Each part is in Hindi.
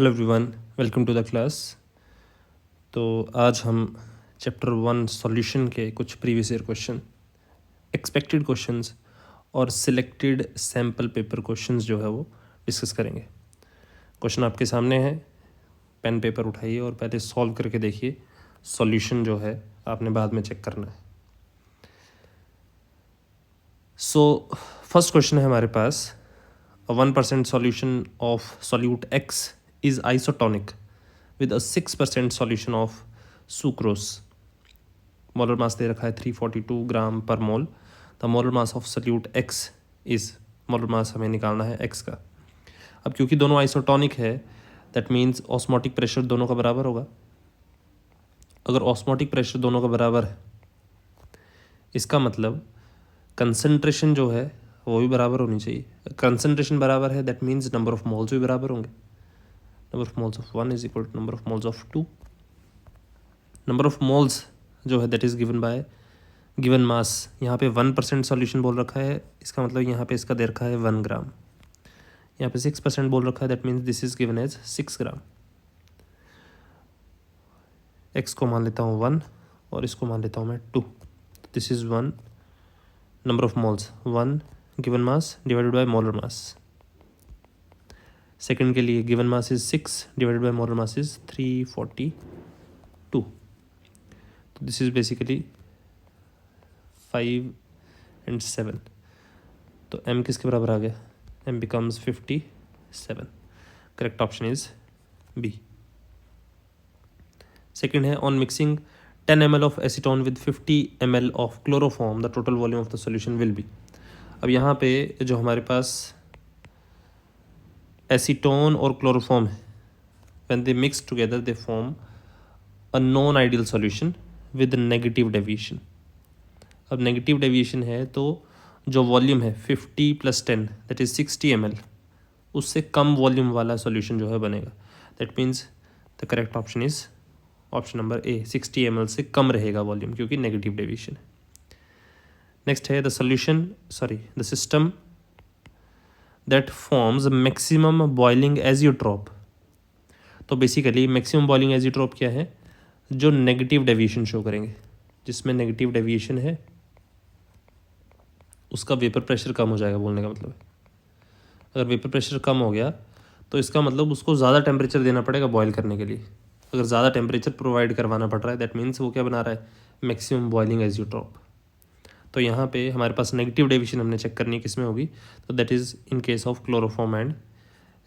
Hello everyone, welcome to the class. तो आज हम चैप्टर 1 सॉल्यूशन के कुछ previous year question, expected questions और सिलेक्टेड सैम्पल पेपर क्वेश्चंस जो है वो डिस्कस करेंगे। क्वेश्चन आपके सामने है, पेन पेपर उठाइए और पहले सॉल्व करके देखिए। सॉल्यूशन जो है आपने बाद में चेक करना है। सो फर्स्ट क्वेश्चन है हमारे पास, 1% solution of solute X is isotonic with a 6% solution of sucrose. Molar mass दे रखा है 342 gram per mole. The molar mass of solute X is, molar mass हमें निकालना है X का। अब क्योंकि दोनों आइसोटोनिक है, दैट मीन्स ऑस्मोटिक प्रेशर दोनों का बराबर होगा। अगर ऑस्मोटिक प्रेशर दोनों का बराबर है, इसका मतलब कंसंट्रेशन जो है वो भी बराबर होनी चाहिए। कंसंट्रेशन बराबर है, that means number of moles भी बराबर होंगे। Number of moles of 1 is equal to number of moles of 2। Number of moles जो है that is given by given mass. यहाँ पे 1% सॉल्यूशन बोल रखा है, इसका मतलब यहाँ पे इसका दे रखा है 1 ग्राम। यहाँ पे 6% बोल रखा है, that means this is given as 6 gram. X को मान लेता हूँ 1 और इसको मान लेता हूँ मैं 2। This is 1 number of moles 1 given mass divided by molar mass. Second के लिए given mass is 6 divided by molar mass is 342। तो दिस इज बेसिकली 5 and 7। तो m किसके बराबर आ गया? m becomes 57। Correct option is B. Second है, on mixing 10 ml of acetone with 50 ml of chloroform the total volume of the solution will be. अब यहाँ पे जो हमारे पास एसीटोन और क्लोरोफॉर्म है, when they mix together they form a non ideal solution with negative deviation. अब नेगेटिव डेविएशन है तो जो वॉल्यूम है 50 + 10 दैट इज 60 ml, उससे कम वॉल्यूम वाला सॉल्यूशन जो है बनेगा। That means the correct option is option number A, 60 ml से कम रहेगा वॉल्यूम क्योंकि नेगेटिव डेविएशन है। नेक्स्ट है the system that forms maximum boiling azeotrope. तो बेसिकली मैक्सिमम बॉइलिंग एजियोट्रॉप क्या है? जो नेगेटिव डेविएशन शो करेंगे। जिसमें नेगेटिव डेविएशन है उसका वेपर प्रेशर कम हो जाएगा, बोलने का मतलब है। अगर वेपर प्रेशर कम हो गया तो इसका मतलब उसको ज़्यादा टेम्परेचर देना पड़ेगा बॉयल करने के लिए। अगर ज़्यादा टेम्परेचर प्रोवाइड करवाना पड़ रहा है, दैट मीन्स वो क्या बना रहा है? Maximum boiling azeotrope. तो यहाँ पे हमारे पास नेगेटिव डेविएशन हमने चेक करनी है किस में होगी, तो that is in case of chloroform and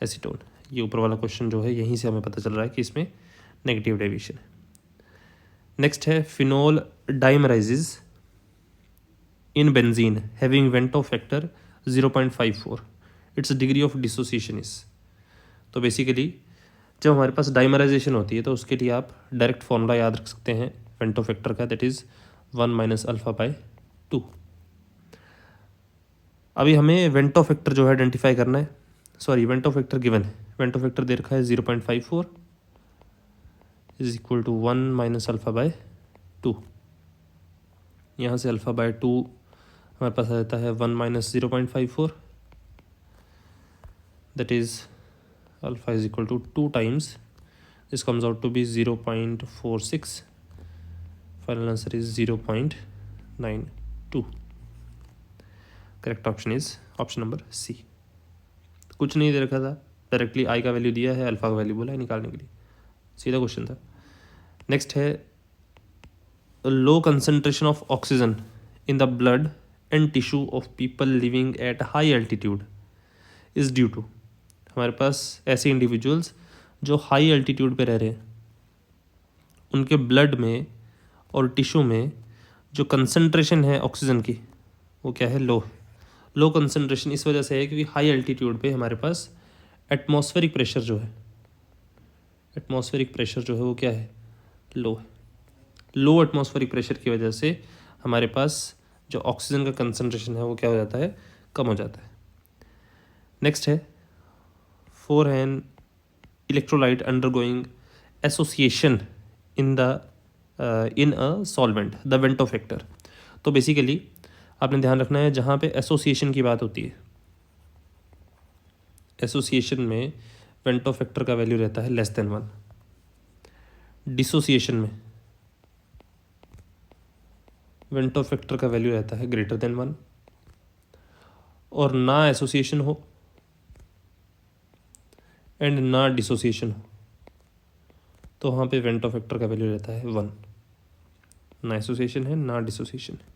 acetone. ये ऊपर वाला क्वेश्चन जो है यहीं से हमें पता चल रहा है कि इसमें नेगेटिव डेविएशन है। नेक्स्ट है, phenol dimerizes in benzene having van't factor 0.54, its degree of dissociation is. तो बेसिकली जब हमारे पास डाइमराइजेशन होती है तो उसके लिए आप डायरेक्ट फॉर्मूला याद रख सकते हैं वेंटो फैक्टर का, दैट इज़ 1 - α/2। अभी हमें वेंटो फैक्टर जो है आइडेंटिफाई करना है। वेंटो फैक्टर गिवन है, वेंटो फैक्टर दे रखा है 0.54 इज इक्वल टू 1 - α/2। यहाँ से α/2 हमारे पास आ जाता है 1 - 0.54, that is alpha is equal to 2 times, this comes out to be 0.46। Final answer is 0.92। Correct option is option number C. कुछ नहीं दे रखा था, डायरेक्टली आई का वैल्यू दिया है, अल्फा का वैल्यू बोला है निकालने के लिए, सीधा क्वेश्चन था। नेक्स्ट है, low concentration of oxygen in the blood and tissue of people living at high altitude is due to. हमारे पास ऐसे इंडिविजुअल्स जो हाई एल्टीट्यूड पे रह रहे हैं, उनके ब्लड में और टिश्यू में जो कंसंट्रेशन है ऑक्सीजन की वो क्या है? लो कंसंट्रेशन इस वजह से है क्योंकि हाई एल्टीट्यूड पे हमारे पास एटमॉस्फेरिक प्रेशर जो है वो क्या है? लो है। लो एटमॉस्फेरिक प्रेशर की वजह से हमारे पास जो ऑक्सीजन का कंसंट्रेशन है वो क्या हो जाता है? कम हो जाता है। नेक्स्ट है, for an electrolyte undergoing association in a solvent the Vento factor. तो बेसिकली आपने ध्यान रखना है, जहाँ पे एसोसिएशन की बात होती है, एसोसिएशन में वेंटो फैक्टर का वैल्यू रहता है लेस देन 1। डिसोसिएशन में वेंटो फैक्टर का वैल्यू रहता है ग्रेटर देन 1, और ना एसोसिएशन हो एंड ना डिसोसिएशन हो तो वहाँ पे वेंटो फैक्टर का वैल्यू रहता है 1। ना एसोसिएशन है ना डिसोसिएशन है।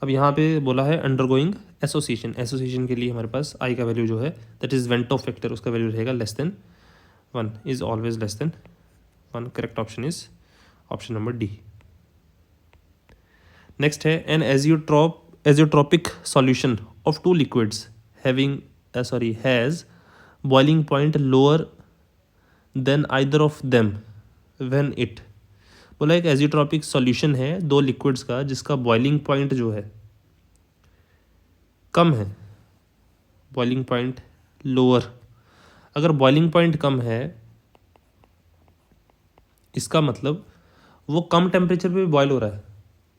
अब यहाँ पे बोला है अंडरगोइंग एसोसिएशन। एसोसिएशन के लिए हमारे पास आई का वैल्यू जो है दैट इज़ वेंटो फैक्टर, उसका वैल्यू रहेगा less than 1, is always less than 1। Correct option is option number D. Next है an azeotropic solution of two liquids has boiling point lower than either of them when it. बोला एक एजियोट्रोपिक सॉल्यूशन है दो लिक्विड्स का जिसका बॉइलिंग पॉइंट जो है कम है, बॉइलिंग पॉइंट लोअर। अगर बॉइलिंग पॉइंट कम है इसका मतलब वो कम टेम्परेचर पे बॉयल हो रहा है।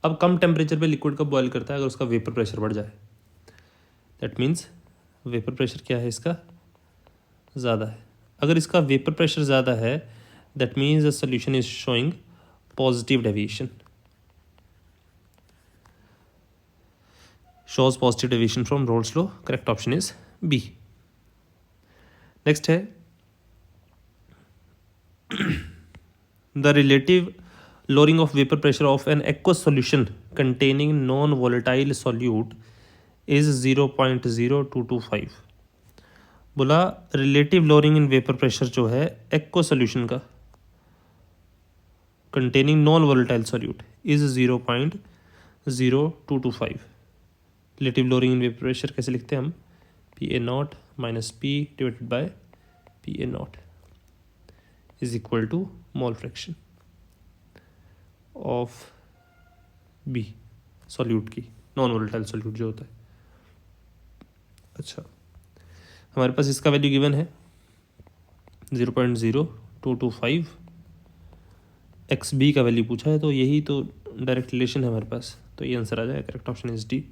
अब कम टेम्परेचर पे लिक्विड कब बॉयल करता है? अगर उसका वेपर प्रेशर बढ़ जाए। दैट मीन्स वेपर प्रेशर क्या है इसका? ज़्यादा है। अगर इसका वेपर प्रेशर ज़्यादा है that means the solution is showing positive deviation, shows positive deviation from Rolle's law. Correct option is B. Next है the relative lowering of vapor pressure of an aqueous solution containing non-volatile solute is 0.0225। बोला relative lowering in vapour pressure जो है एक्वस सोल्यूशन का containing non volatile solute is 0.0225। Relative lowering in vapour pressure कैसे लिखते हैं हम? PA0 minus P divided by PA0 is equal to mole fraction of B solute की, नॉन वोलेटाइल सॉल्यूट जो होता है। अच्छा, हमारे पास इसका वैल्यू गिवन है 0.0225। XB का वैल्यू पूछा है तो यही तो डायरेक्ट रिलेशन है हमारे पास, तो ये आंसर आ जाएगा। Correct option is D.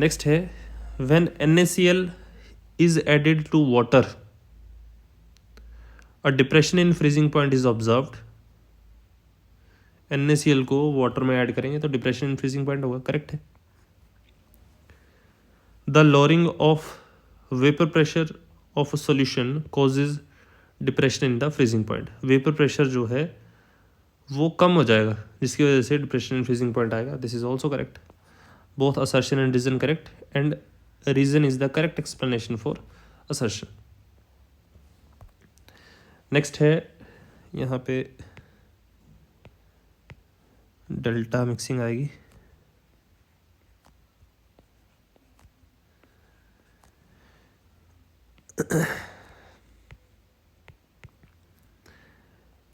Next है when NaCl is added to water a depression in freezing point is observed. NaCl को वाटर में ऐड करेंगे तो डिप्रेशन इन फ्रीजिंग पॉइंट होगा। करेक्ट है। The lowering of vapour pressure of a solution causes depression in the freezing point. Vapour pressure जो है वो कम हो जाएगा जिसकी वजह से डिप्रेशन इन फ्रीजिंग पॉइंट आएगा। This is also correct. Both assertion and reason correct and reason is the correct explanation for assertion. Next है यहाँ पे डेल्टा मिक्सिंग आएगी।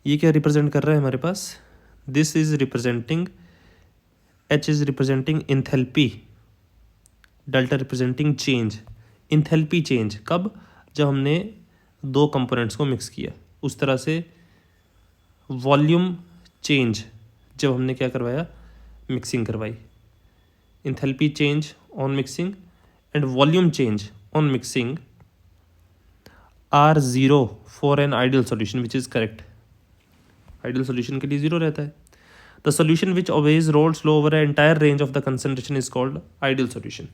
ये क्या रिप्रेजेंट कर रहा है हमारे पास? This is representing, H is representing enthalpy, delta representing change. Enthalpy change कब? जब हमने दो कंपोनेंट्स को मिक्स किया। उस तरह से वॉल्यूम चेंज जब हमने क्या करवाया? मिक्सिंग करवाई। Enthalpy change on mixing and volume change on mixing are zero for an ideal solution which is correct. Ideal solution के लिए जीरो रहता है। The solution which obeys Raoult's law over entire range of the concentration is called ideal solution.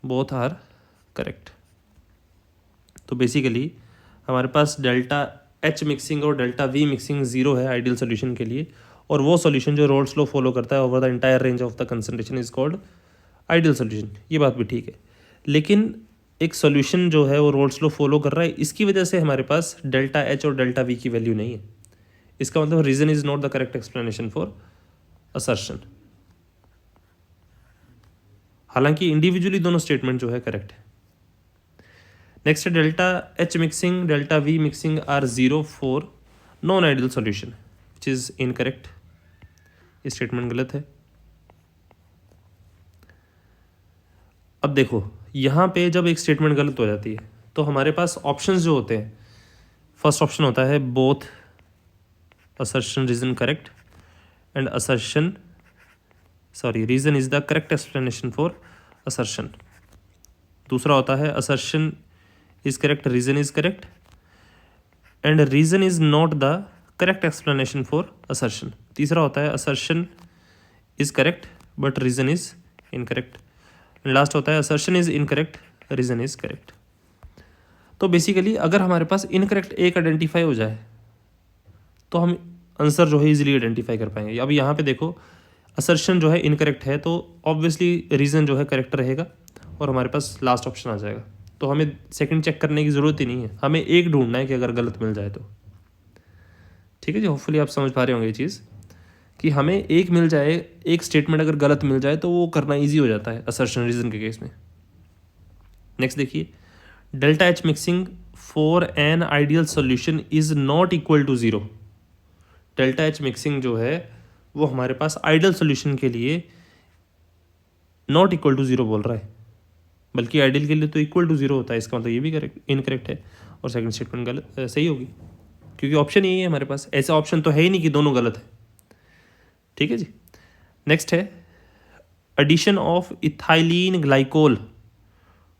Both are correct. तो बेसिकली हमारे पास डेल्टा H मिक्सिंग और डेल्टा V मिक्सिंग जीरो है आइडियल सॉल्यूशन के लिए, और वो सॉल्यूशन जो रोल्स लो फॉलो करता है over the entire range of the concentration is called ideal solution. ये बात भी ठीक है, लेकिन एक सॉल्यूशन जो है वो रोल्स लो फॉलो कर रहा है, इसकी वजह से हमारे पास डेल्टा H और डेल्टा V की वैल्यू नहीं है। इसका मतलब reason is not the correct explanation for assertion. हालांकि इंडिविजुअली दोनों स्टेटमेंट जो है करेक्ट है। नेक्स्ट है delta H mixing delta V mixing are zero for non ideal solution which is incorrect. ये स्टेटमेंट गलत है। अब देखो यहाँ पे जब एक स्टेटमेंट गलत हो जाती है तो हमारे पास ऑप्शंस जो होते हैं, फर्स्ट ऑप्शन होता है both assertion reason correct and reason is the correct explanation for assertion। दूसरा होता है assertion is correct, reason is correct, and reason is not the correct explanation for assertion. तीसरा होता है assertion is correct but reason is incorrect. Last होता है assertion is incorrect, reason is correct. तो बेसिकली अगर हमारे पास इनकरेक्ट एक आइडेंटिफाई हो जाए तो हम आंसर जो है इजीली आइडेंटिफाई कर पाएंगे। अब यहाँ पे देखो असर्शन जो है इनकरेक्ट है तो ऑब्वियसली रीज़न जो है करेक्ट रहेगा और हमारे पास लास्ट ऑप्शन आ जाएगा। तो हमें सेकंड चेक करने की ज़रूरत ही नहीं है, हमें एक ढूंढना है कि अगर गलत मिल जाए तो। ठीक है जी, होपफुली आप समझ पा रहे होंगे ये चीज़ कि हमें एक मिल जाए, एक स्टेटमेंट अगर गलत मिल जाए तो वो करना ईजी हो जाता है असर्शन रीज़न के केस में। नेक्स्ट देखिए, delta H mixing for an ideal solution is not equal to zero. Delta H mixing जो है वो हमारे पास आइडियल सोल्यूशन के लिए नॉट इक्वल टू ज़ीरो बोल रहा है, बल्कि आइडियल के लिए तो इक्वल टू ज़ीरो होता है। इसका मतलब ये भी करेक्ट इनकरेक्ट है और सेकंड स्टेटमेंट गलत सही होगी, क्योंकि ऑप्शन यही है हमारे पास, ऐसा ऑप्शन तो है ही नहीं कि दोनों गलत है। ठीक है जी। नेक्स्ट है addition of ethylene glycol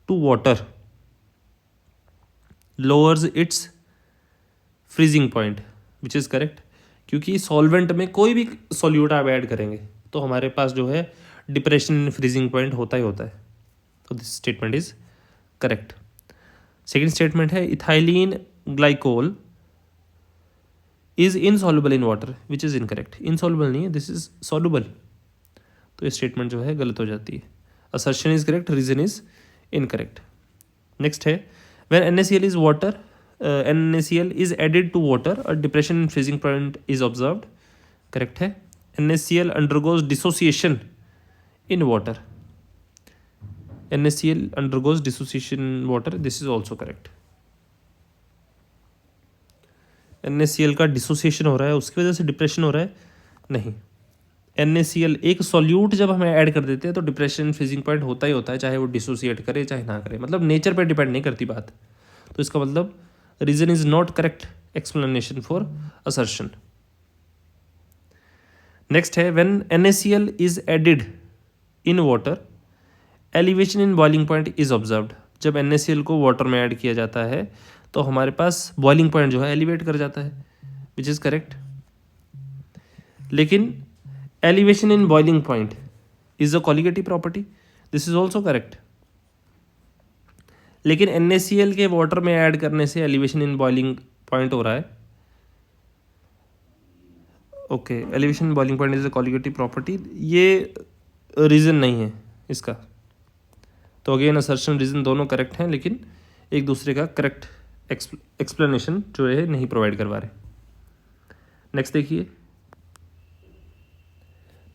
to water lowers its freezing point, which is correct, क्योंकि सॉल्वेंट में कोई भी सॉल्यूट आप ऐड करेंगे तो हमारे पास जो है डिप्रेशन इन फ्रीजिंग पॉइंट होता ही होता है। तो this statement is correct. Second statement है ethylene glycol is insoluble in water, which is incorrect. Insoluble नहीं है, दिस इज सॉल्युबल। तो ये स्टेटमेंट जो है गलत हो जाती है। Assertion is correct, reason is incorrect. Next है when NaCl is water, NaCl is added to water और depression in freezing point is observed, correct है। NaCl undergoes dissociation in water, NaCl undergoes dissociation in water, this is also correct. NaCl का डिसोसिएशन हो रहा है उसकी वजह से डिप्रेशन हो रहा है, नहीं। NaCl एक सॉल्यूट जब हम ऐड कर देते हैं तो डिप्रेशन फ्रीजिंग पॉइंट होता ही होता है, चाहे वो डिसोसिएट करे चाहे ना करे, मतलब नेचर पे डिपेंड नहीं करती बात। तो इसका मतलब reason is not correct explanation for assertion. Next है when NaCl is added in water elevation in boiling point is observed. जब NaCl को वाटर में ऐड किया जाता है तो हमारे पास बॉइलिंग पॉइंट जो है एलिवेट कर जाता है, विच इज़ करेक्ट। लेकिन elevation in boiling point is a colligative property, this is also correct. लेकिन NaCl के वाटर में ऐड करने से एलिवेशन इन बॉइलिंग पॉइंट हो रहा है, okay. Elevation in boiling point is a colligative property, ये रीज़न नहीं है इसका। तो अगेन असर्शन रीज़न दोनों करेक्ट हैं, लेकिन एक दूसरे का करेक्ट एक्सप्लेनेशन जो है नहीं प्रोवाइड करवा रहे। नेक्स्ट देखिए,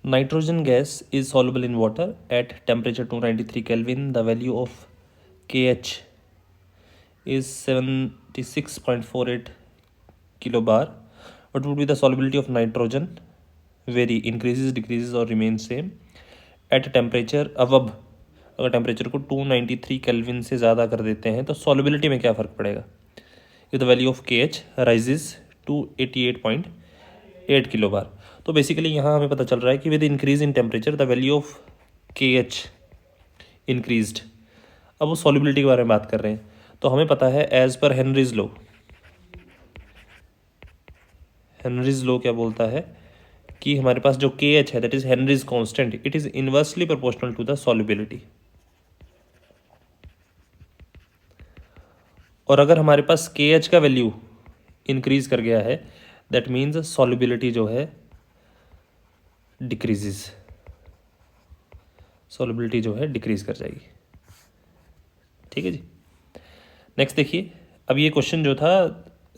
nitrogen gas is soluble in water at temperature 293 kelvin, the value of KH is 76.48 kilobar. What would be the solubility of nitrogen? Vary, increases, decreases or remains same at temperature above। अगर टेम्परेचर को 293 केल्विन से ज़्यादा कर देते हैं तो सॉल्युबिलिटी में क्या फ़र्क पड़ेगा? If the value of KH rises to 88.8 kilobar. तो बेसिकली यहाँ हमें पता चल रहा है कि with increase in temperature the value of KH increased. अब वो सॉल्युबिलिटी के बारे में बात कर रहे हैं, तो हमें पता है as per Henry's law, Henry's law क्या बोलता है कि हमारे पास जो KH है that is Henry's constant, it is inversely proportional to the solubility. और अगर हमारे पास KH का वैल्यू इंक्रीज कर गया है दैट मीन्स सॉल्युबिलिटी जो है डिक्रीजेस, सॉल्युबिलिटी जो है डिक्रीज कर जाएगी। ठीक है जी। नेक्स्ट देखिए, अब ये क्वेश्चन जो था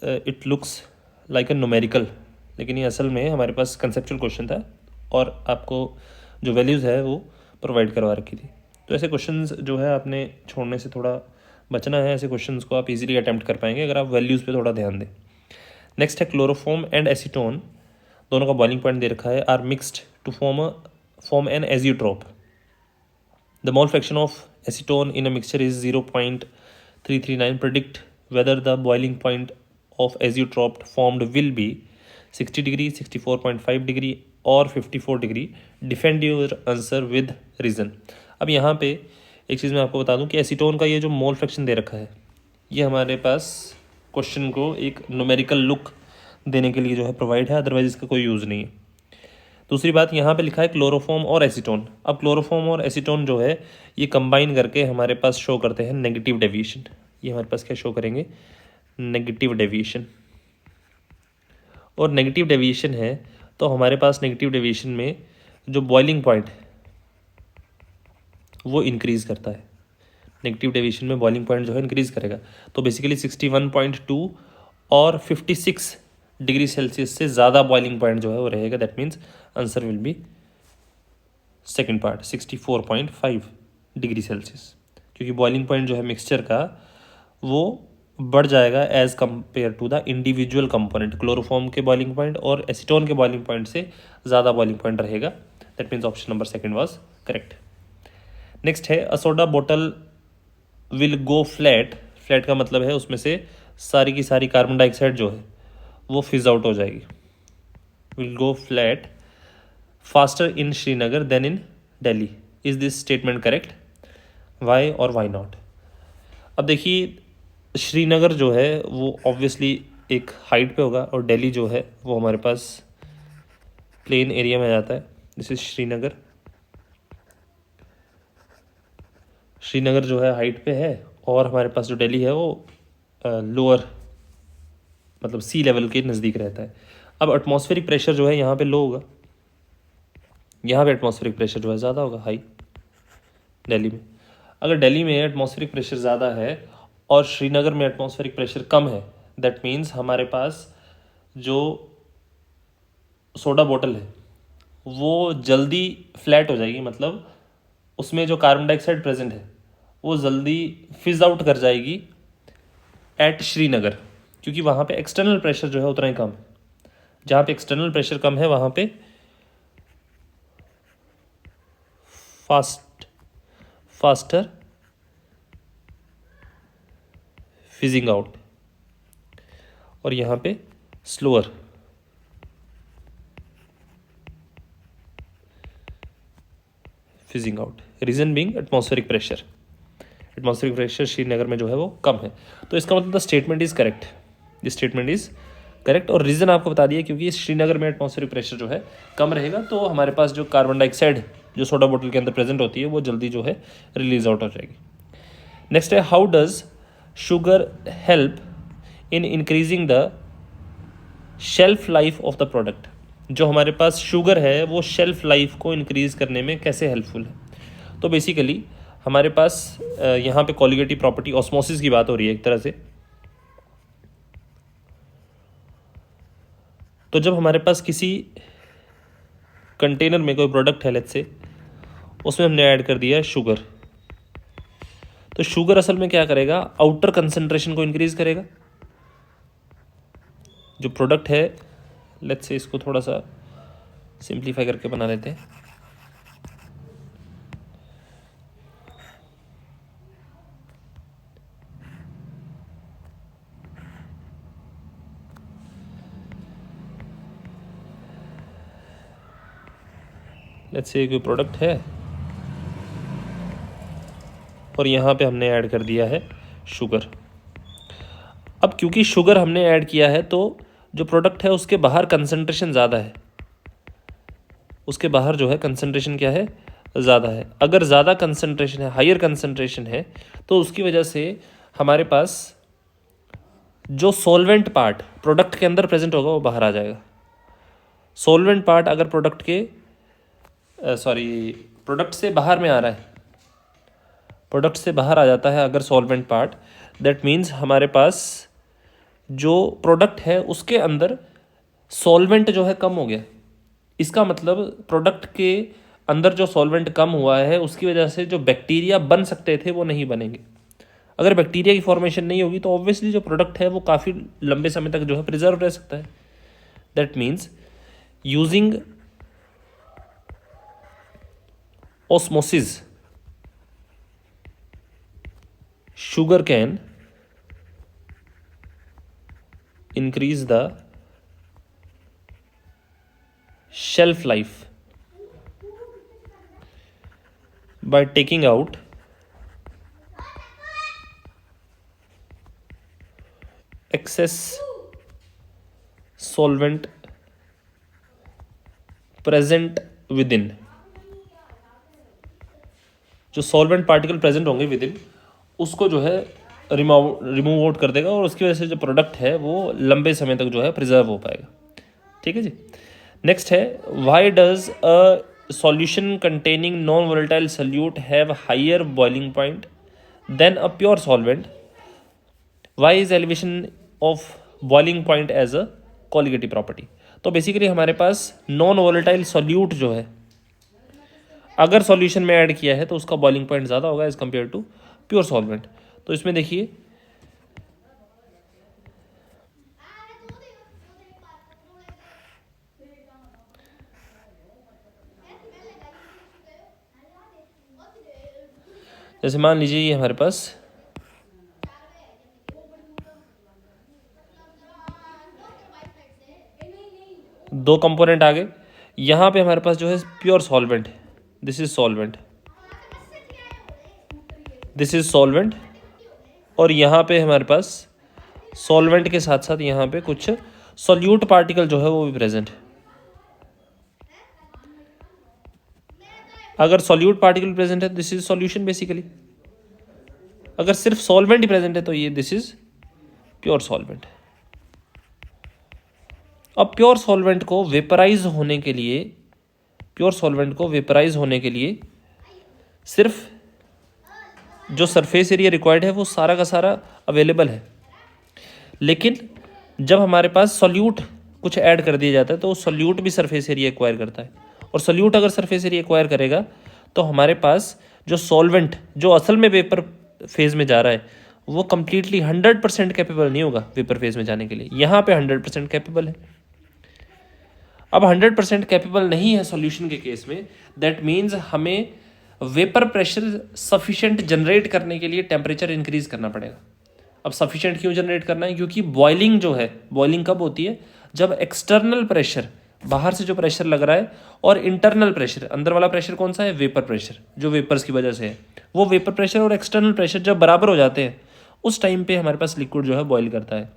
it looks like a numerical, लेकिन ये असल में हमारे पास कंसेप्चुअल क्वेश्चन था और आपको जो वैल्यूज़ है वो प्रोवाइड करवा रखी थी। तो ऐसे क्वेश्चंस जो है आपने छोड़ने से थोड़ा बचना है, ऐसे क्वेश्चंस को आप इजीली अटेम्प्ट कर पाएंगे अगर आप वैल्यूज़ पे थोड़ा ध्यान दें। नेक्स्ट है क्लोरोफॉर्म एंड एसीटोन, दोनों का बॉइलिंग पॉइंट दे रखा है, are mixed to form an azeotrope. The mole fraction of acetone in a mixture is 0.339. Predict whether the boiling point of azeotrope formed will be 60 degree, 64.5 degree और 54 degree. Defend your answer with reason. अब यहाँ पे एक चीज़ मैं आपको बता दूं कि एसीटोन का ये जो मोल फ्रैक्शन दे रखा है ये हमारे पास क्वेश्चन को एक न्यूमेरिकल लुक देने के लिए जो है प्रोवाइड है, अदरवाइज इसका कोई यूज़ नहीं है। दूसरी बात, यहाँ पे लिखा है क्लोरोफॉर्म और एसीटोन। अब क्लोरोफॉर्म और एसीटोन जो है ये कंबाइन करके हमारे पास शो करते हैं नेगेटिव डेविएशन। ये हमारे पास क्या शो करेंगे? Negative deviation. और नेगेटिव डेविएशन है तो हमारे पास नेगेटिव डेविएशन में जो बॉइलिंग पॉइंट वो इंक्रीज़ करता है। नेगेटिव डेविएशन में बॉइलिंग पॉइंट जो है इंक्रीज़ करेगा। तो बेसिकली 61.2 और 56 डिग्री सेल्सियस से ज़्यादा बॉइलिंग पॉइंट जो है वो रहेगा। That means answer will be second part 64.5 degree Celsius, क्योंकि बॉइलिंग पॉइंट जो है मिक्सचर का वो बढ़ जाएगा as compare to the individual component. Chloroform के बॉइलिंग पॉइंट और एसीटोन के बॉइलिंग पॉइंट से ज़्यादा बॉइलिंग पॉइंट रहेगा। That means option number second was correct. Next है अ सोडा बोतल विल गो फ्लैट। फ्लैट का मतलब है उसमें से सारी की सारी कार्बन डाइऑक्साइड जो है वो फिज आउट हो जाएगी। Will go flat faster in Srinagar than in Delhi. Is this statement correct? Why और वाई नॉट? अब देखिए, श्रीनगर जो है वो ऑब्वियसली एक हाइट पे होगा और दिल्ली जो है वो हमारे पास प्लेन एरिया में आ जाता है। This is Srinagar. श्रीनगर जो है हाइट पे है और हमारे पास जो दिल्ली है वो लोअर मतलब सी लेवल के नज़दीक रहता है। अब एटमॉस्फेरिक प्रेशर जो है यहाँ पे लो होगा, यहाँ पे एटमॉस्फेरिक प्रेशर जो है ज़्यादा होगा, हाई दिल्ली में। अगर दिल्ली में एटमॉस्फेरिक प्रेशर ज़्यादा है और श्रीनगर में एटमॉस्फेरिक प्रेशर कम है, दैट मीन्स हमारे पास जो सोडा बोतल है वो जल्दी फ्लैट हो जाएगी। मतलब उसमें जो कार्बन डाइऑक्साइड प्रेजेंट है वो जल्दी फिज आउट कर जाएगी एट श्रीनगर, क्योंकि वहाँ पे एक्सटर्नल प्रेशर जो है उतना ही कम है। जहाँ पे एक्सटर्नल प्रेशर कम है वहाँ पे फास्टर फिजिंग आउट और यहाँ पे slower fizzing out. Reason being atmospheric pressure. Atmospheric pressure Srinagar में जो है वो कम है। तो इसका मतलब the statement is correct. This statement is correct. और रीज़न आपको बता दिया, क्योंकि श्रीनगर में एटमॉस्फेरिक प्रेशर जो है कम रहेगा तो हमारे पास जो कार्बन डाइऑक्साइड जो सोडा बोतल के अंदर प्रेजेंट होती है वो जल्दी जो है रिलीज आउट हो जाएगी। नेक्स्ट है how does sugar help in increasing the shelf life of the product. जो हमारे पास शुगर है वो शेल्फ लाइफ को इंक्रीज करने में कैसे हेल्पफुल है? तो बेसिकली हमारे पास यहाँ पे कॉलिगेटिव प्रॉपर्टी ऑस्मोसिस की बात हो रही है एक तरह से। तो जब हमारे पास किसी कंटेनर में कोई प्रोडक्ट है, लेट्स से उसमें हमने ऐड कर दिया है शुगर, तो शुगर असल में क्या करेगा? आउटर कंसंट्रेशन को इंक्रीज करेगा। जो प्रोडक्ट है, लेट्स से इसको थोड़ा सा सिंप्लीफाई करके बना लेते हैं। लेट्स से कोई प्रोडक्ट है और यहाँ पे हमने ऐड कर दिया है शुगर। अब क्योंकि शुगर हमने ऐड किया है तो जो प्रोडक्ट है उसके बाहर कंसंट्रेशन ज़्यादा है। उसके बाहर जो है कंसंट्रेशन क्या है? ज़्यादा है। अगर ज़्यादा कंसंट्रेशन है, हायर कंसंट्रेशन है, तो उसकी वजह से हमारे पास जो सॉल्वेंट पार्ट प्रोडक्ट के अंदर प्रेजेंट होगा वो बाहर आ जाएगा। सॉल्वेंट पार्ट अगर प्रोडक्ट के प्रोडक्ट से बाहर में आ रहा है, प्रोडक्ट से बाहर आ जाता है अगर सॉल्वेंट पार्ट, दैट मीन्स हमारे पास जो प्रोडक्ट है उसके अंदर सॉल्वेंट जो है कम हो गया। इसका मतलब प्रोडक्ट के अंदर जो सॉल्वेंट कम हुआ है उसकी वजह से जो बैक्टीरिया बन सकते थे वो नहीं बनेंगे। अगर बैक्टीरिया की फॉर्मेशन नहीं होगी तो ऑब्वियसली जो प्रोडक्ट है वो काफ़ी लंबे समय तक जो है प्रिजर्व रह सकता है। That means using osmosis sugar can increase the shelf life by taking out excess solvent present within, जो सॉल्वेंट पार्टिकल प्रेजेंट होंगे विद इन, उसको जो है रिमूव आउट कर देगा और उसकी वजह से जो प्रोडक्ट है वो लंबे समय तक जो है प्रिजर्व हो पाएगा। ठीक है जी। नेक्स्ट है, why does a solution containing non volatile solute have higher boiling point than a pure solvent, why is elevation of boiling point as a colligative property. तो बेसिकली हमारे पास नॉन वोलेटाइल सोल्यूट जो है अगर सॉल्यूशन में ऐड किया है तो उसका बॉइलिंग पॉइंट ज़्यादा होगा as compare to pure solvent. तो इसमें देखिए जैसे मान लीजिए ये हमारे पास दो कंपोनेंट आ गए, यहाँ पे हमारे पास जो है pure solvent, this is solvent, this is solvent, और यहाँ पे हमारे पास सॉल्वेंट के साथ साथ यहाँ पे कुछ सॉल्यूट पार्टिकल जो है वो भी प्रेजेंट है। अगर सॉल्यूट पार्टिकल प्रेजेंट है दिस इज सॉल्यूशन बेसिकली, अगर सिर्फ सॉल्वेंट ही प्रेजेंट है तो ये दिस इज प्योर सॉल्वेंट। अब प्योर सॉल्वेंट को वेपराइज होने के लिए, प्योर सॉल्वेंट को वेपराइज होने के लिए सिर्फ जो सरफेस एरिया रिक्वायर्ड है वो सारा का सारा अवेलेबल है, लेकिन जब हमारे पास सॉल्यूट कुछ ऐड कर दिया जाता है तो सॉल्यूट भी सरफेस एरिया एक्वायर करता है, और सॉल्यूट अगर सरफेस एरिया एक्वायर करेगा तो हमारे पास जो सॉल्वेंट जो असल में वेपर फेज में जा रहा है वो कंप्लीटली 100% कैपेबल नहीं होगा वेपर फेज में जाने के लिए। यहाँ पे 100% कैपेबल है। अब 100% कैपेबल नहीं है सॉल्यूशन के केस में, दैट मीन्स हमें वेपर प्रेशर सफिशिएंट जनरेट करने के लिए टेम्परेचर इंक्रीज करना पड़ेगा। अब सफिशिएंट क्यों जनरेट करना है, क्योंकि बॉइलिंग जो है, बॉइलिंग कब होती है, जब एक्सटर्नल प्रेशर बाहर से जो प्रेशर लग रहा है और इंटरनल प्रेशर, अंदर वाला प्रेशर कौन सा है, वेपर प्रेशर जो वेपर्स की वजह से है, वो वेपर प्रेशर और एक्सटर्नल प्रेशर जब बराबर हो जाते हैं उस टाइम पे हमारे पास लिक्विड जो है बॉयल करता है।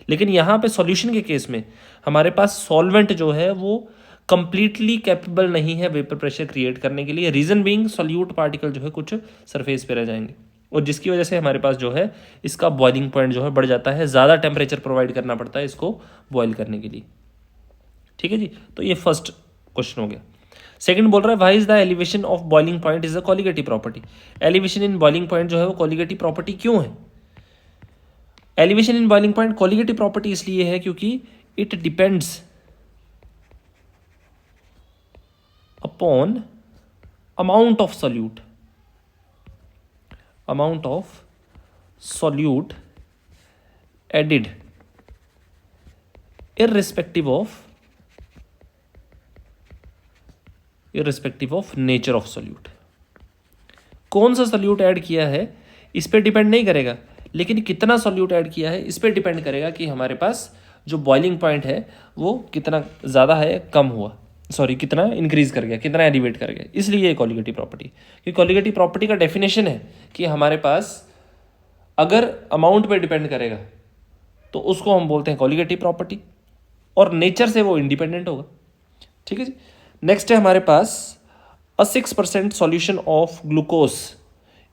लेकिन यहाँ पे सॉल्यूशन के केस में हमारे पास सॉल्वेंट जो है वो कंप्लीटली कैपेबल नहीं है वेपर प्रेशर क्रिएट करने के लिए, रीजन बीइंग सॉल्यूट पार्टिकल जो है कुछ सरफेस पे रह जाएंगे, और जिसकी वजह से हमारे पास जो है इसका बॉइलिंग पॉइंट जो है बढ़ जाता है, ज़्यादा टेम्परेचर प्रोवाइड करना पड़ता है इसको बॉयल करने के लिए। ठीक है जी। तो ये फर्स्ट क्वेश्चन हो गया। सेकंड बोल रहा है, why is the elevation of boiling point is a colligative property. Elevation in boiling point जो है वो कोलिगेटिव प्रॉपर्टी क्यों है। Elevation in boiling point colligative property इसलिए है क्योंकि it depends upon amount of solute, amount of solute added irrespective of nature of solute। कौन सा सॉल्यूट ऐड किया है इस पे डिपेंड नहीं करेगा, लेकिन कितना सॉल्यूट ऐड किया है इस पे डिपेंड करेगा कि हमारे पास जो बॉइलिंग पॉइंट है वो कितना ज़्यादा है, कम हुआ, सॉरी कितना इंक्रीज कर गया, कितना एलिवेट कर गया। इसलिए ये कोलिगेटिव प्रॉपर्टी, कि कोलिगेटिव प्रॉपर्टी का डेफिनेशन है कि हमारे पास अगर अमाउंट पे डिपेंड करेगा तो उसको हम बोलते हैं कोलिगेटिव प्रॉपर्टी, और नेचर से वो इंडिपेंडेंट होगा। ठीक है जी। नेक्स्ट है हमारे पास, अ 6% solution of glucose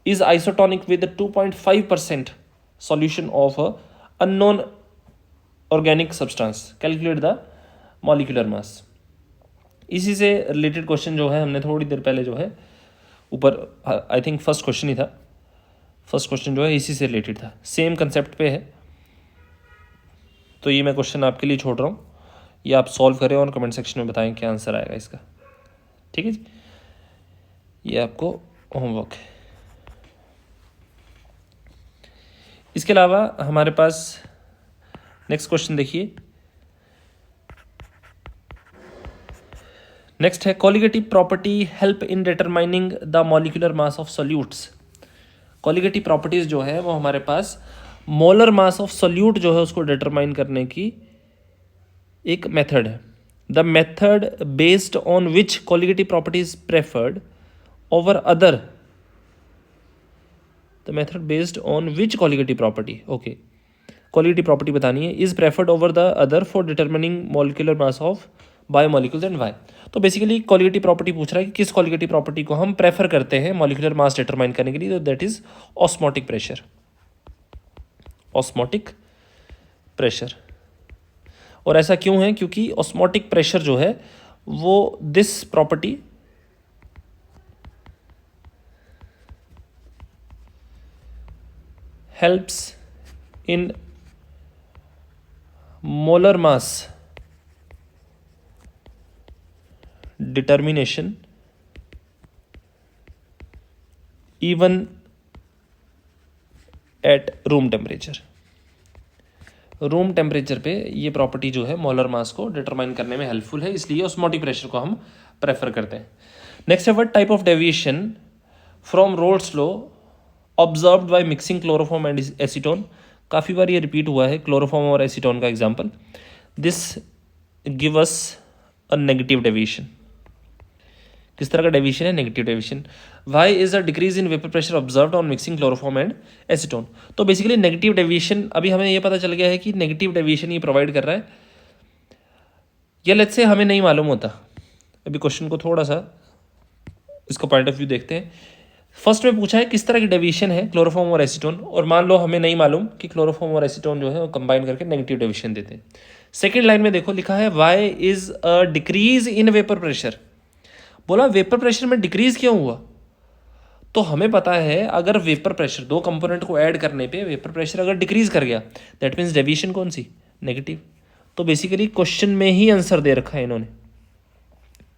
is isotonic with 2.5% solution of unknown organic substance, calculate the molecular mass. इसी से रिलेटेड क्वेश्चन जो है हमने थोड़ी देर पहले जो है ऊपर, आई थिंक फर्स्ट क्वेश्चन ही था, फर्स्ट क्वेश्चन जो है इसी से रिलेटेड था, सेम कंसेप्ट पे है। तो ये मैं क्वेश्चन आपके लिए छोड़ रहा हूँ, ये आप सॉल्व करें और कमेंट सेक्शन में बताएं क्या आंसर आएगा इसका। ठीक है जी, ये आपको होमवर्क है। इसके अलावा हमारे पास नेक्स्ट क्वेश्चन देखिए, नेक्स्ट है, colligative property help in determining the molecular mass of solutes. Colligative properties जो है वो हमारे पास मोलर मास ऑफ सॉल्यूट जो है उसको डिटरमाइन करने की एक मेथड है। The method based on which colligative property is preferred over other, the method based on which colligative property, okay, quality property बतानी है, is preferred over the other for determining molecular mass of biomolecules and why. तो बेसिकली क्वालिटी प्रॉपर्टी पूछ रहा है कि किस क्वालिटी प्रॉपर्टी को हम प्रेफर करते हैं मॉलिक्यूलर मास डिटरमाइन करने के लिए, तो that is osmotic pressure. Osmotic pressure, और ऐसा क्यों है, क्योंकि ऑस्मोटिक प्रेशर जो है वो this property helps in molar mass determination even at room temperature। Room temperature पे ये प्रॉपर्टी जो है मोलर मास को डिटरमाइन करने में हेल्पफुल है, इसलिए ऑस्मोटिक प्रेशर को हम प्रेफर करते हैं। नेक्स्ट है what type of deviation from Raoult's law observed by mixing chloroform and acetone. काफ़ी बार ये रिपीट हुआ है क्लोरोफॉर्म और एसीटोन का example. This give us a negative deviation. किस तरह का डेविएशन है? Negative deviation. Why is a decrease in vapour pressure observed on mixing chloroform and acetone. तो बेसिकली नेगेटिव डेविएशन, अभी हमें ये पता चल गया है कि नेगेटिव डेविएशन ये प्रोवाइड कर रहा है, या लेट्स से हमें नहीं मालूम होता। अभी क्वेश्चन को थोड़ा सा इसका पॉइंट ऑफ व्यू देखते हैं। फर्स्ट में पूछा है किस तरह की डेविएशन है क्लोरोफॉर्म और एसीटोन, और मान लो हमें नहीं मालूम कि क्लोरोफॉर्म और एसीटोन जो है वो कंबाइन करके नेगेटिव डेविएशन देते हैं। सेकेंड लाइन में देखो लिखा है why is a decrease in vapour pressure. बोला वेपर प्रेशर में डिक्रीज क्यों हुआ? तो हमें पता है अगर वेपर प्रेशर, दो कंपोनेंट को ऐड करने पे वेपर प्रेशर अगर डिक्रीज कर गया, दैट मीन्स डेविएशन कौन सी? नेगेटिव। तो बेसिकली क्वेश्चन में ही आंसर दे रखा है इन्होंने,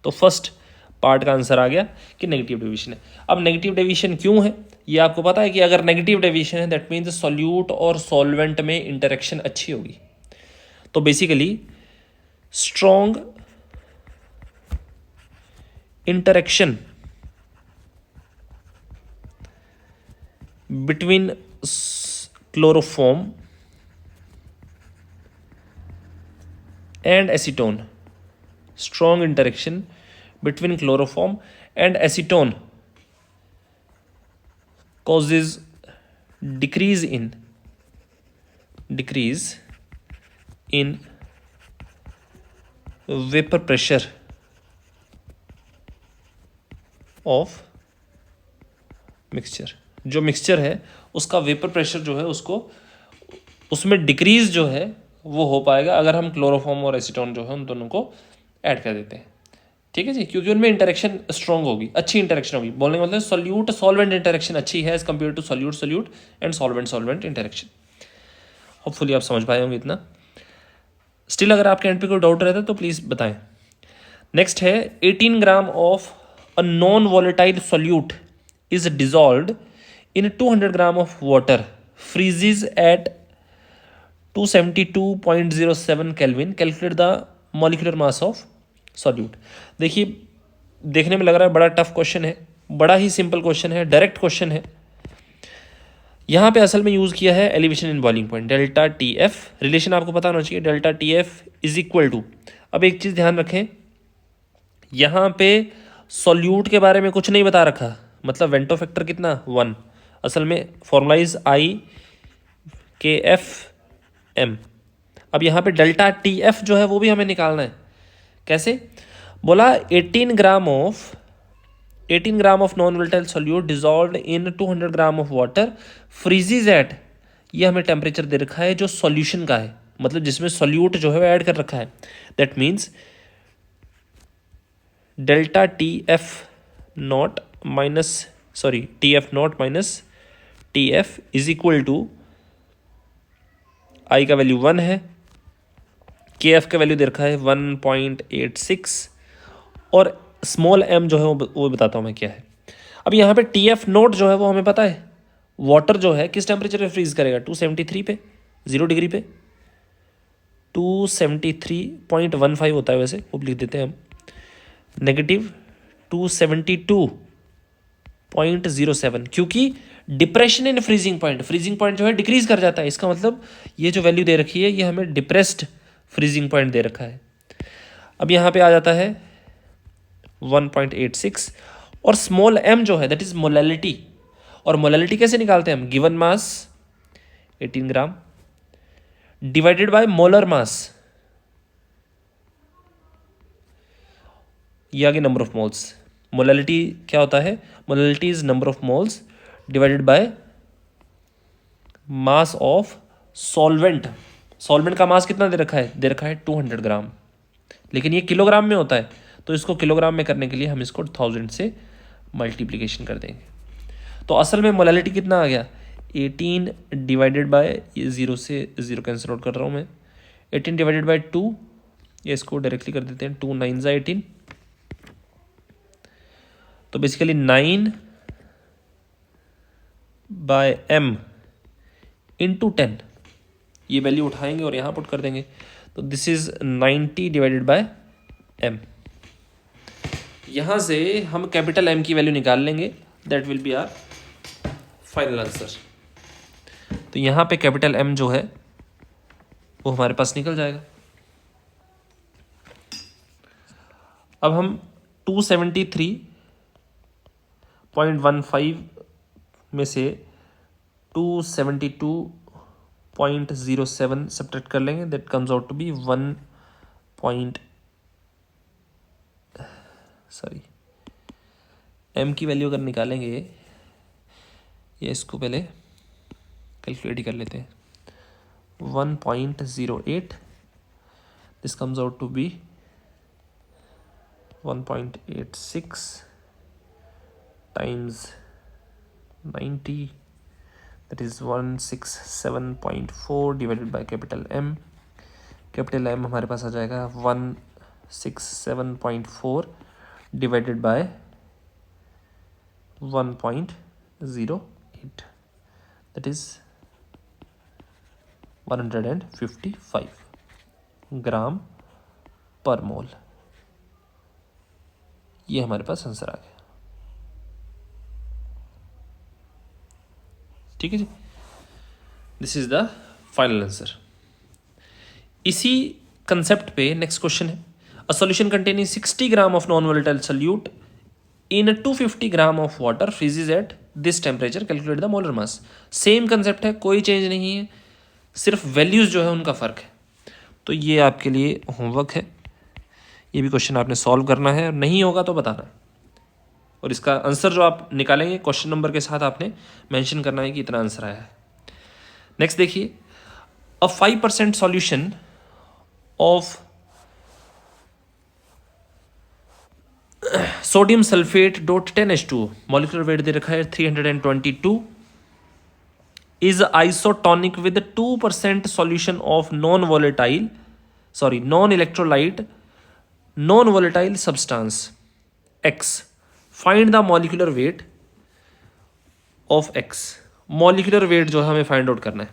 तो फर्स्ट पार्ट का आंसर आ गया कि नेगेटिव डेविएशन है। अब नेगेटिव डेविएशन क्यों है ये आपको पता है कि अगर नेगेटिव डेविएशन है दैट मीन्स सॉल्यूट और सॉल्वेंट में इंटरेक्शन अच्छी होगी। तो basically strong interaction between chloroform and acetone, strong interaction between chloroform and acetone causes decrease in vapor pressure of mixture. जो मिक्सचर है उसका वेपर प्रेशर जो है उसको उसमें डिक्रीज जो है वो हो पाएगा अगर हम क्लोरोफॉर्म और एसीटोन जो है उन दोनों को ऐड कर देते हैं। ठीक है जी, क्योंकि उनमें इंटरेक्शन स्ट्रॉन्ग होगी, अच्छी इंटरेक्शन होगी। बोलने का मतलब सॉल्यूट सॉल्वेंट इंटरेक्शन अच्छी है as compare to solute solute and solvent solvent interaction. Hopefully आप समझ पाए होंगे इतना। स्टिल अगर आपके एंड पे कोई डाउट रहता है तो प्लीज़ बताएं। नेक्स्ट है 18 gram of a non-volatile solute is dissolved in 200 gram of water, freezes at 272.07 Kelvin. Calculate the molecular mass of solute. देखिए, देखने में लग रहा है बड़ा टफ क्वेश्चन है, बड़ा ही सिंपल क्वेश्चन है, डायरेक्ट क्वेश्चन है। यहाँ पे असल में यूज़ किया है elevation in boiling point, delta T F. Relation आपको पता होना चाहिए, delta T F is equal to. अब एक चीज़ ध्यान रखें, यहाँ पे सॉल्यूट के बारे में कुछ नहीं बता रखा, मतलब वेंटो फैक्टर कितना 1। असल में फॉर्मुलाइज आई के एफ एम। अब यहाँ पे डेल्टा टी एफ जो है वो भी हमें निकालना है। कैसे? बोला 18 gram of non volatile solute dissolved in 200 gram of water, freezes at, ये हमें टेम्परेचर दे रखा है जो सॉल्यूशन का है, मतलब जिसमें सॉल्यूट जो है वो ऐड कर रखा है। That means delta T F naught minus T F is equal to, I का वैल्यू 1 है, के एफ का वैल्यू दे रखा है 1.86, और स्मॉल एम जो है वो बताता हूँ मैं क्या है। अब यहाँ पे टी एफ नोट जो है वो हमें पता है, वाटर जो है किस टेम्परेचर पे फ्रीज करेगा? 273 पे, 0 डिग्री पे 273.15 होता है, वैसे वो लिख देते हैं हम, नेगेटिव 272.07, क्योंकि डिप्रेशन इन फ्रीजिंग पॉइंट जो है डिक्रीज कर जाता है। इसका मतलब ये जो वैल्यू दे रखी है ये हमें डिप्रेस्ड फ्रीजिंग पॉइंट दे रखा है। अब यहाँ पे आ जाता है 1.86, और स्मॉल m जो है दैट इज मोलैलिटी। और मोलैलिटी कैसे निकालते हैं हम? Given mass 18 gram divided by molar मास, ये आगे नंबर ऑफ मोल्स। मोलैलिटी क्या होता है? Molality is number of moles divided by mass of solvent. Solvent का मास कितना दे रखा है? दे रखा है 200 ग्राम, लेकिन ये किलोग्राम में होता है, तो इसको किलोग्राम में करने के लिए हम इसको 1000 से मल्टीप्लिकेशन कर देंगे। तो असल में मोलैलिटी कितना आ गया? 18 डिवाइडेड बाय, ये 0 से 0 कैंसिल आउट कर रहा हूँ मैं, 18 डिवाइडेड बाय 2, ये इसको डायरेक्टली कर देते हैं, 2 9 ज़ा 18, तो बेसिकली 9 बाय m इंटू 10, ये वैल्यू उठाएंगे और यहाँ पुट कर देंगे, तो this is 90 divided by m। यहाँ से हम कैपिटल M की वैल्यू निकाल लेंगे, that will be our final answer. तो यहाँ पे कैपिटल M जो है वो हमारे पास निकल जाएगा। अब हम 273.15 में से 272.07 सब्ट्रैक्ट कर लेंगे, that comes out to be 1 M की वैल्यू अगर निकालेंगे, ये इसको पहले कैलकुलेट ही कर लेते हैं, 1.08, this comes out to be 1.86 times 90, that is 167.4 divided by capital M। Capital M हमारे पास आ जाएगा 167.4 divided by 1.08, that is 155 gram per मोल। ये हमारे पास आंसर आ गया। ठीक है जी, this is the final answer. इसी कंसेप्ट पे नेक्स्ट क्वेश्चन है, a solution containing 60 gram of non volatile solute in 250 gram of water freezes at this temperature, calculate the molar mass. Same concept है, कोई चेंज नहीं है, सिर्फ वैल्यूज जो है उनका फर्क है। तो ये आपके लिए होमवर्क है, ये भी क्वेश्चन आपने सॉल्व करना है, नहीं होगा तो बताना है, और इसका आंसर जो आप निकालेंगे क्वेश्चन नंबर के साथ आपने मेंशन करना है कि इतना आंसर आया है। नेक्स्ट देखिए, a 5% solution of sodium sulphate dot 10H2, molecular weight दे रखा है 322, is isotonic with 2% solution of non electrolyte non volatile substance X, find the molecular weight of X। Molecular weight जो है हमें फाइंड आउट करना है।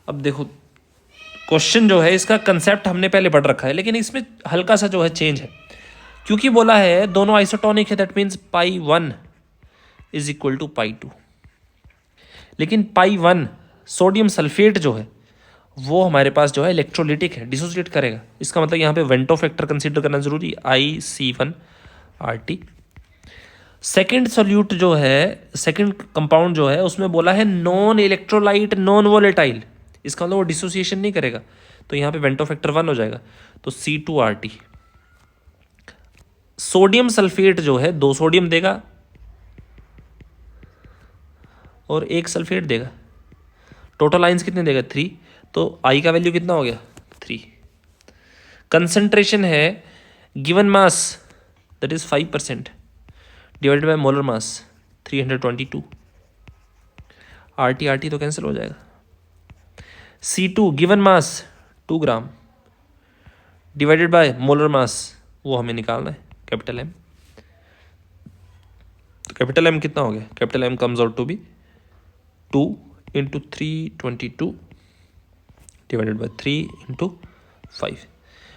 अब देखो क्वेश्चन जो है इसका कंसेप्ट हमने पहले पढ़ रखा है, लेकिन इसमें हल्का सा जो है चेंज है, क्योंकि बोला है दोनों आइसोटोनिक है, that means π1 is equal to π2, लेकिन π1 सोडियम सल्फेट जो है वो हमारे पास जो है इलेक्ट्रोलिटिक है, डिसोसिएट करेगा। इसका मतलब यहाँ पे वेंटो फैक्टर कंसीडर करना जरूरी, IC1RT। सेकेंड सोल्यूट जो है, सेकेंड कंपाउंड जो है उसमें बोला है नॉन इलेक्ट्रोलाइट नॉन वोलेटाइल, इसका मतलब वो डिसोसिएशन नहीं करेगा, तो यहाँ पे वेंटो फैक्टर 1 हो जाएगा, तो C2RT। सोडियम सल्फेट जो है 2 सोडियम देगा और 1 सल्फेट देगा, टोटल आइंस कितने देगा 3, तो I का वैल्यू कितना हो गया 3। कंसंट्रेशन है given mass that is 5% divided by molar mass 322, RT तो कैंसिल हो जाएगा। C2 given mass 2 gram divided by molar mass, वो हमें निकालना है कैपिटल M। तो कैपिटल M कितना हो गया? Capital M comes out to be 2 into 322 divided by 3 into 5,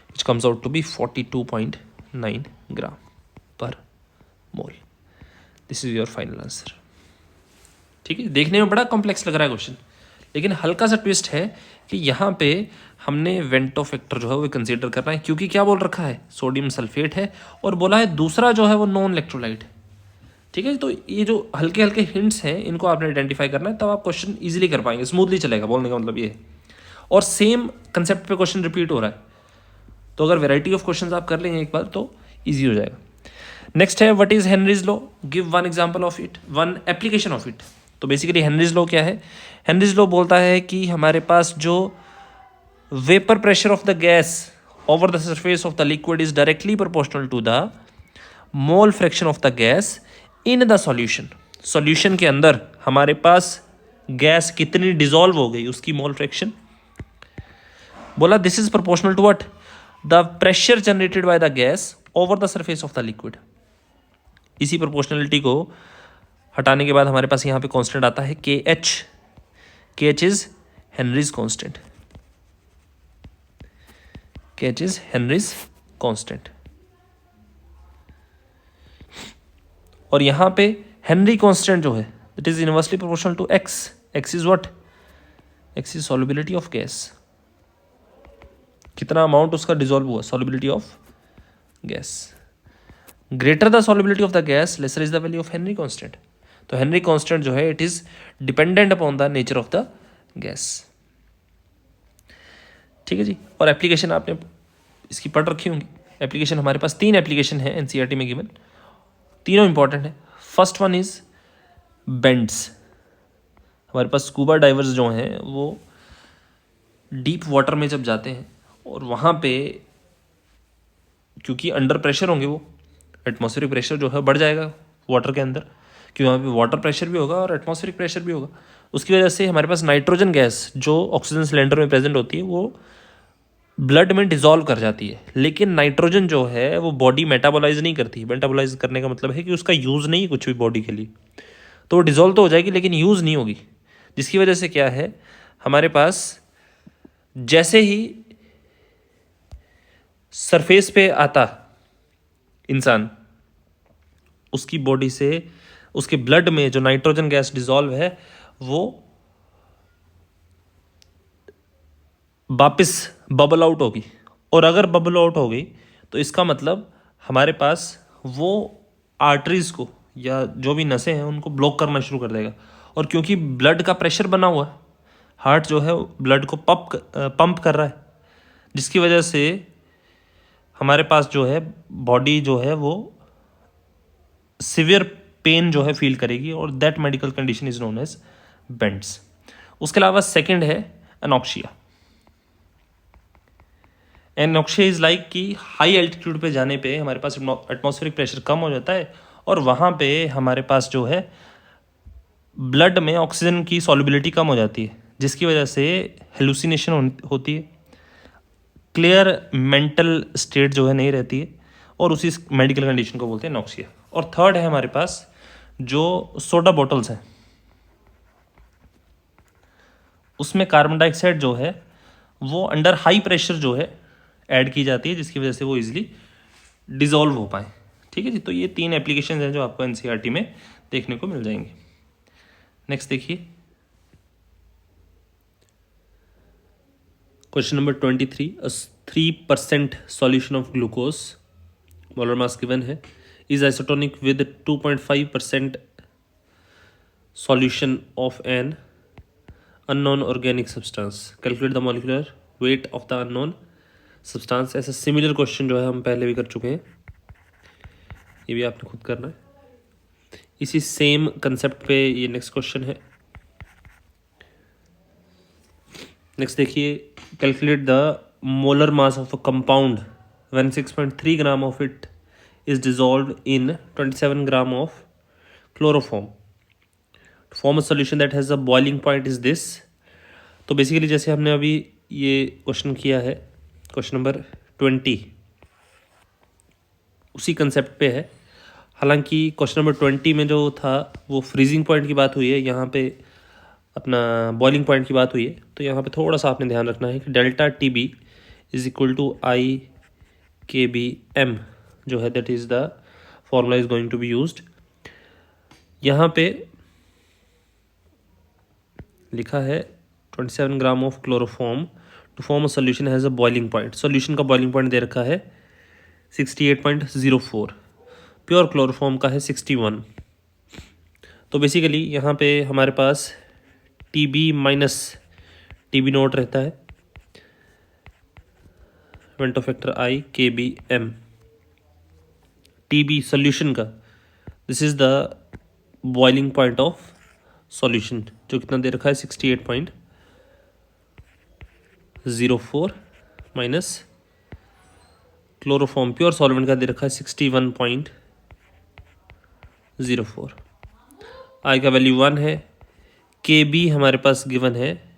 which comes out to be 42.9 gram per mole. This is your final answer. ठीक है, देखने में बड़ा कॉम्प्लेक्स लग रहा है क्वेश्चन, लेकिन हल्का सा ट्विस्ट है कि यहाँ पे हमने वेंटो फैक्टर जो है वो कंसीडर करना है, क्योंकि क्या बोल रखा है सोडियम सल्फेट है और बोला है दूसरा जो है वो नॉन इलेक्ट्रोलाइट है। ठीक है, तो ये जो हल्के हल्के हिंट्स हैं इनको आपने आइडेंटिफाई करना है, तब आप क्वेश्चन इजीली कर पाएंगे, स्मूथली चलेगा, बोलने का मतलब ये है। और सेम कंसेप्ट पे क्वेश्चन रिपीट हो रहा है, तो अगर वेराइटी ऑफ क्वेश्चंस आप कर लेंगे एक बार तो ईजी हो जाएगा। नेक्स्ट है what is Henry's law, give one example of it, one application of it. तो बेसिकली हेनरीज लॉ क्या है? हेनरीज लॉ बोलता है कि हमारे पास जो vapour pressure of the gas over the surface of the liquid is directly proportional to the mole fraction of the gas in the solution. Solution के अंदर हमारे पास गैस कितनी डिसॉल्व हो गई उसकी मोल फ्रैक्शन। बोला this is proportional to what? The pressure generated by the gas over the surface of the liquid. इसी प्रोपोर्शनलिटी को हटाने के बाद हमारे पास यहाँ पे कांस्टेंट आता है K H. K H is Henry's constant. K H is Henry's constant. और यहाँ पे हेनरी कांस्टेंट जो है it is inversely proportional to x. X is what? X is solubility of gas, कितना अमाउंट उसका डिसॉल्व हुआ, solubility of gas. Greater the solubility of the gas lesser is the value of Henry constant. तो हेनरी कांस्टेंट जो है it is dependent upon the nature of the gas. ठीक है जी। और एप्लीकेशन आपने इसकी पढ़ रखी होंगी। एप्लीकेशन हमारे पास 3 एप्लीकेशन है एनसीईआरटी में गिवन, तीनों इंपॉर्टेंट है। First one is bends. हमारे पास स्कूबा डाइवर्स जो हैं वो डीप वाटर में जब जाते हैं और वहाँ पे क्योंकि अंडर प्रेशर होंगे, वो एटमॉस्फेरिक प्रेशर जो है बढ़ जाएगा वाटर के अंदर, क्योंकि वहाँ पे वाटर प्रेशर भी होगा और एटमॉस्फेरिक प्रेशर भी होगा। उसकी वजह से हमारे पास नाइट्रोजन गैस जो ऑक्सीजन सिलेंडर में प्रेजेंट होती है वो ब्लड में डिसॉल्व कर जाती है, लेकिन नाइट्रोजन जो है वो बॉडी मेटाबोलाइज नहीं करती। मेटाबोलाइज करने का मतलब है कि उसका यूज़ नहीं है कुछ भी बॉडी के लिए, तो वो डिसॉल्व तो हो जाएगी लेकिन यूज़ नहीं होगी। जिसकी वजह से क्या है, हमारे पास जैसे ही सरफेस पे आता इंसान, उसकी बॉडी से उसके ब्लड में जो नाइट्रोजन गैस डिसॉल्व है वो वापस बबल आउट होगी। और अगर बबल आउट हो गई तो इसका मतलब हमारे पास वो आर्टरीज को या जो भी नसें हैं उनको ब्लॉक करना शुरू कर देगा। और क्योंकि ब्लड का प्रेशर बना हुआ है, हार्ट जो है ब्लड को पंप कर रहा है, जिसकी वजह से हमारे पास जो है बॉडी जो है वो सिवियर पेन जो है फील करेगी और that medical condition is known as bends. उसके अलावा सेकंड है एनॉक्सिया। एनॉक्सिया इज लाइक कि हाई एल्टीट्यूड पे जाने पे हमारे पास एटमॉस्फेरिक प्रेशर कम हो जाता है और वहाँ पे हमारे पास जो है ब्लड में ऑक्सीजन की सॉल्युबिलिटी कम हो जाती है, जिसकी वजह से हेलुसिनेशन होती है, क्लियर मेंटल स्टेट जो है नहीं रहती है, और उसी मेडिकल कंडीशन को बोलते हैं नॉक्सिया। और थर्ड है हमारे पास जो सोडा बॉटल्स हैं, उसमें कार्बन डाइऑक्साइड जो है वो अंडर हाई प्रेशर जो है ऐड की जाती है, जिसकी वजह से वो इजीली डिसॉल्व हो पाए। ठीक है जी। तो ये 3 एप्लीकेशन हैं जो आपको एनसीईआरटी में देखने को मिल जाएंगे। नेक्स्ट देखिए question number 23, 3% solution of glucose molar mass given है is isotonic with 2.5% solution of an unknown organic substance, calculate the molecular weight of the unknown substance. ऐसा सिमिलर क्वेश्चन जो है हम पहले भी कर चुके हैं, ये भी आपने खुद करना है। इसी सेम कंसेप्ट पे ये नेक्स्ट क्वेश्चन है। नेक्स्ट देखिए, calculate the molar mass of a compound when 6.3 gram of it is dissolved in 27 gram of chloroform to form a solution that has a boiling point is this. तो बेसिकली जैसे हमने अभी ये क्वेश्चन किया है, क्वेश्चन नंबर 20 उसी कंसेप्ट पे है। हालांकि क्वेश्चन नंबर 20 में जो था वो फ्रीजिंग पॉइंट की बात हुई है, यहाँ पे अपना बॉइलिंग पॉइंट की बात हुई है। तो यहाँ पे थोड़ा सा आपने ध्यान रखना है कि delta T B is equal to I K B M जो है that is the formula is going to be used. यहाँ पे लिखा है 27 gram of chloroform to form a solution has a boiling point. Solution का बॉइलिंग पॉइंट दे रखा है 68.04, प्योर क्लोरोफॉर्म का है 61। तो बेसिकली यहाँ पे हमारे पास T B minus T B naught रहता है van't factor I K B M T B solution का, this is the boiling point of solution, जो कितना दे रखा है 68.04 माइनस क्लोरोफॉर्म प्योर सॉल्वेंट का दे रखा है 61.04। आई का वैल्यू 1 है, के बी हमारे पास गिवन है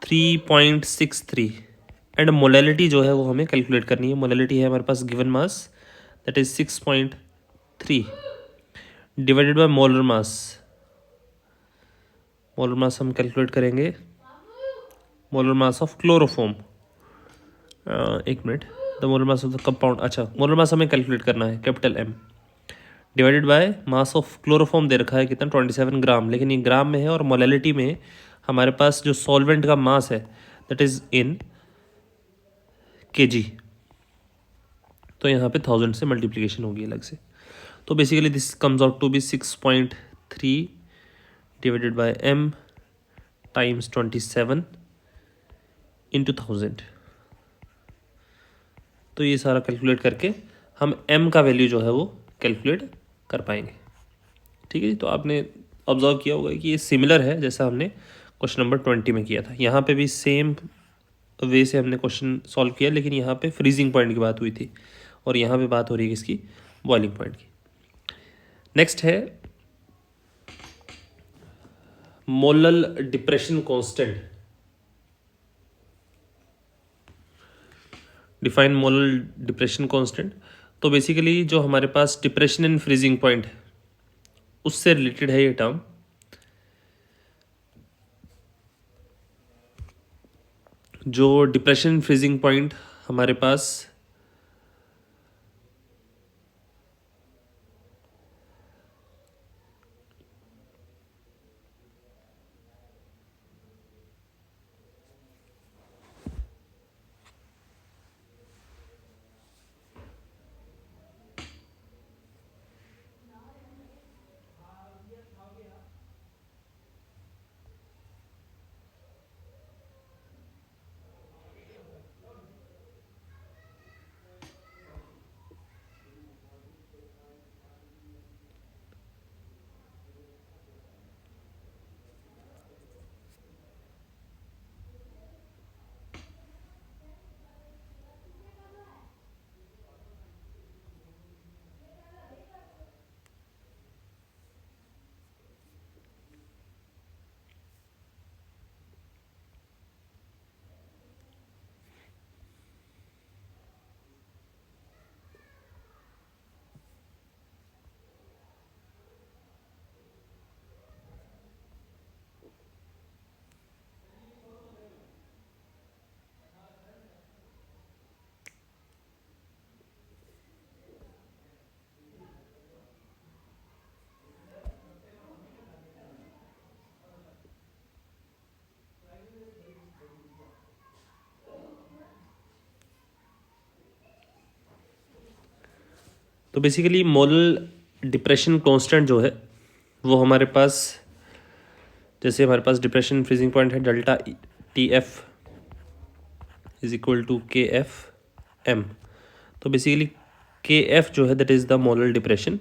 3.63 एंड मोलैलिटी जो है वो हमें कैलकुलेट करनी है। मोलैलिटी है हमारे पास given mass that is 6.3 divided by molar mass. Molar mass हम कैलकुलेट करेंगे, मोलर मास ऑफ क्लोरोफॉर्म, एक minute, the molar mass of the compound, अच्छा मोलर मास हमें कैलकुलेट करना है capital M, divided by mass of chloroform दे रखा है कितना 27 ग्राम, लेकिन ये ग्राम में है और मोलैलिटी में हमारे पास जो सॉल्वेंट का मास है दैट इज इन केजी, तो यहाँ पे 1000 से मल्टीप्लिकेशन होगी अलग से। तो basically this comes out to be 6.3 divided by M times 27 into 1000। तो ये सारा कैलकुलेट करके हम m का वैल्यू जो है वो कैलकुलेट कर पाएंगे। ठीक है जी, तो आपने ऑब्जर्व किया होगा कि ये सिमिलर है जैसा हमने क्वेश्चन नंबर 20 में किया था। यहाँ पे भी सेम वे से हमने क्वेश्चन सॉल्व किया, लेकिन यहाँ पे फ्रीजिंग पॉइंट की बात हुई थी और यहाँ पे बात हो रही है किसकी, बॉइलिंग पॉइंट की। नेक्स्ट है molal depression constant. Define molal depression constant. तो बेसिकली जो हमारे पास डिप्रेशन इन फ्रीजिंग पॉइंट है उससे रिलेटेड है ये टर्म। जो डिप्रेशन इन फ्रीजिंग पॉइंट हमारे पास तो बेसिकली मोलल डिप्रेशन कांस्टेंट जो है वो हमारे पास, जैसे हमारे पास डिप्रेशन फ्रीजिंग पॉइंट है delta T F is equal to K F M. तो बेसिकली के एफ जो है that is the molal depression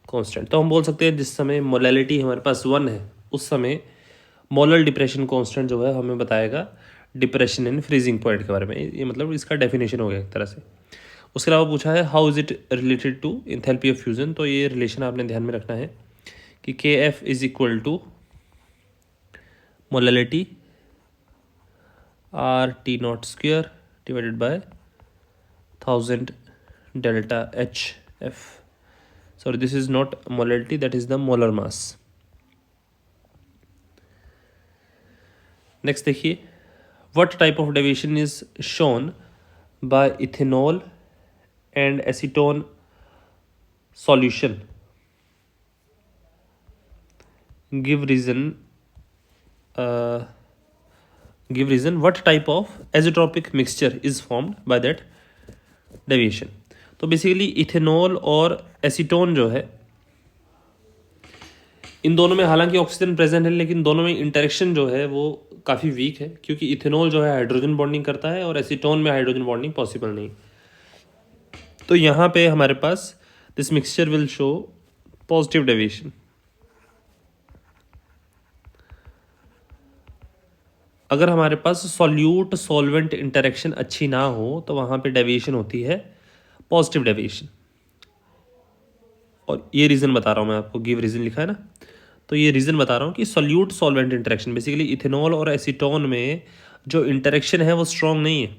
constant. तो हम बोल सकते हैं जिस समय मोलैलिटी हमारे पास 1 है उस समय मोलल डिप्रेशन कांस्टेंट जो है हमें बताएगा डिप्रेशन इन फ्रीजिंग पॉइंट के बारे में। ये मतलब इसका डेफिनेशन हो गया एक तरह से। उसके अलावा पूछा है how is it related to enthalpy of fusion. तो ये रिलेशन आपने ध्यान में रखना है कि K F is equal to molality R T naught square divided by 1000 delta H F. Sorry, this is not molality, that is the molar mass. Next देखिए, what type of deviation is shown by ethanol and acetone solution, give reason what type of azeotropic mixture is formed by that deviation। तो बेसिकली इथेनॉल और एसीटोन जो है इन दोनों में हालांकि ऑक्सीजन प्रेजेंट है, लेकिन दोनों में इंटरेक्शन जो है वो काफ़ी वीक है, क्योंकि इथेनॉल जो है हाइड्रोजन बॉन्डिंग करता है और एसीटोन में हाइड्रोजन बॉन्डिंग पॉसिबल नहीं। तो यहाँ पे हमारे पास this mixture will show positive deviation. अगर हमारे पास सॉल्यूट सॉल्वेंट इंटरेक्शन अच्छी ना हो तो वहाँ पे डेविएशन होती है पॉजिटिव डेविएशन। और ये रीज़न बता रहा हूँ मैं आपको, गिव रीज़न लिखा है ना, तो ये रीज़न बता रहा हूँ कि solute solvent interaction, basically ethanol और एसीटोन में जो इंटरेक्शन है वो स्ट्रॉन्ग नहीं है।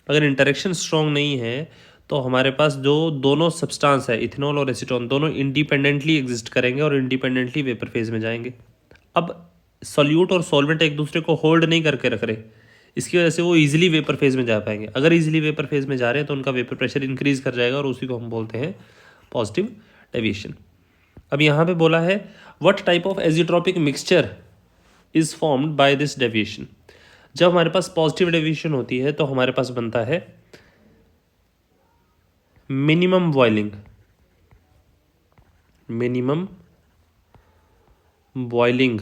अगर इंटरेक्शन स्ट्रॉन्ग नहीं है तो हमारे पास जो दोनों सब्सटेंस है, इथेनॉल और एसीटोन, दोनों इंडिपेंडेंटली एग्जिस्ट करेंगे और इंडिपेंडेंटली वेपर फेज में जाएंगे। अब सॉल्यूट और सॉल्वेंट एक दूसरे को होल्ड नहीं करके रख रहे, इसकी वजह से वो इजीली वेपर फेज में जा पाएंगे। अगर इजीली वेपर फेज में जा रहे हैं तो उनका वेपर प्रेशर इंक्रीज कर जाएगा और उसी को हम बोलते हैं पॉजिटिव डेविएशन। अब यहाँ पे बोला है what type of azeotropic mixture is formed by this deviation. जब हमारे पास पॉजिटिव डेविएशन होती है तो हमारे पास बनता है मिनिमम बॉइलिंग, मिनिमम बॉइलिंग,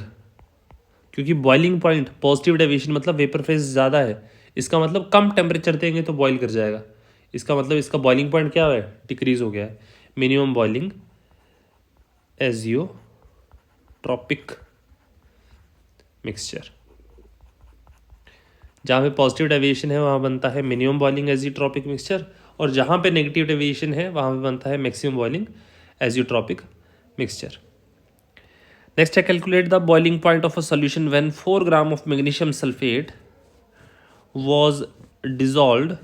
क्योंकि बॉइलिंग पॉइंट पॉजिटिव डेविएशन मतलब वेपर फेज ज़्यादा है, इसका मतलब कम टेम्परेचर देंगे तो बॉइल कर जाएगा, इसका मतलब इसका बॉइलिंग पॉइंट क्या है, डिक्रीज हो गया है। मिनिमम बॉइलिंग एजियोट्रॉपिक मिक्सचर, जहाँ पे पॉजिटिव डेविएशन है वहाँ बनता है मिनिमम बॉइलिंग एजियोट्रॉपिक मिक्सचर, और जहाँ पे नेगेटिव डेविएशन है वहाँ पे बनता है maximum boiling azeotropic mixture. Next है calculate the boiling point of a solution when 4 gram of magnesium sulphate was dissolved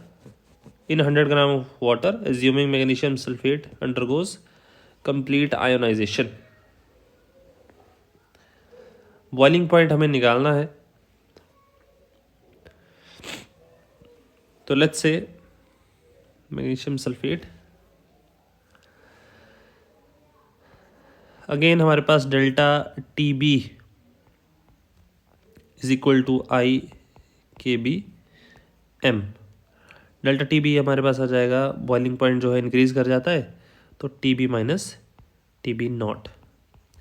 in 100 gram of water, assuming magnesium sulfate undergoes complete ionization। Boiling point हमें निकालना है, तो let's say magnesium sulphate, again हमारे पास delta T B is equal to I K B M. Delta T B हमारे पास आ जाएगा, बॉइलिंग पॉइंट जो है इंक्रीज कर जाता है, तो T B minus T B not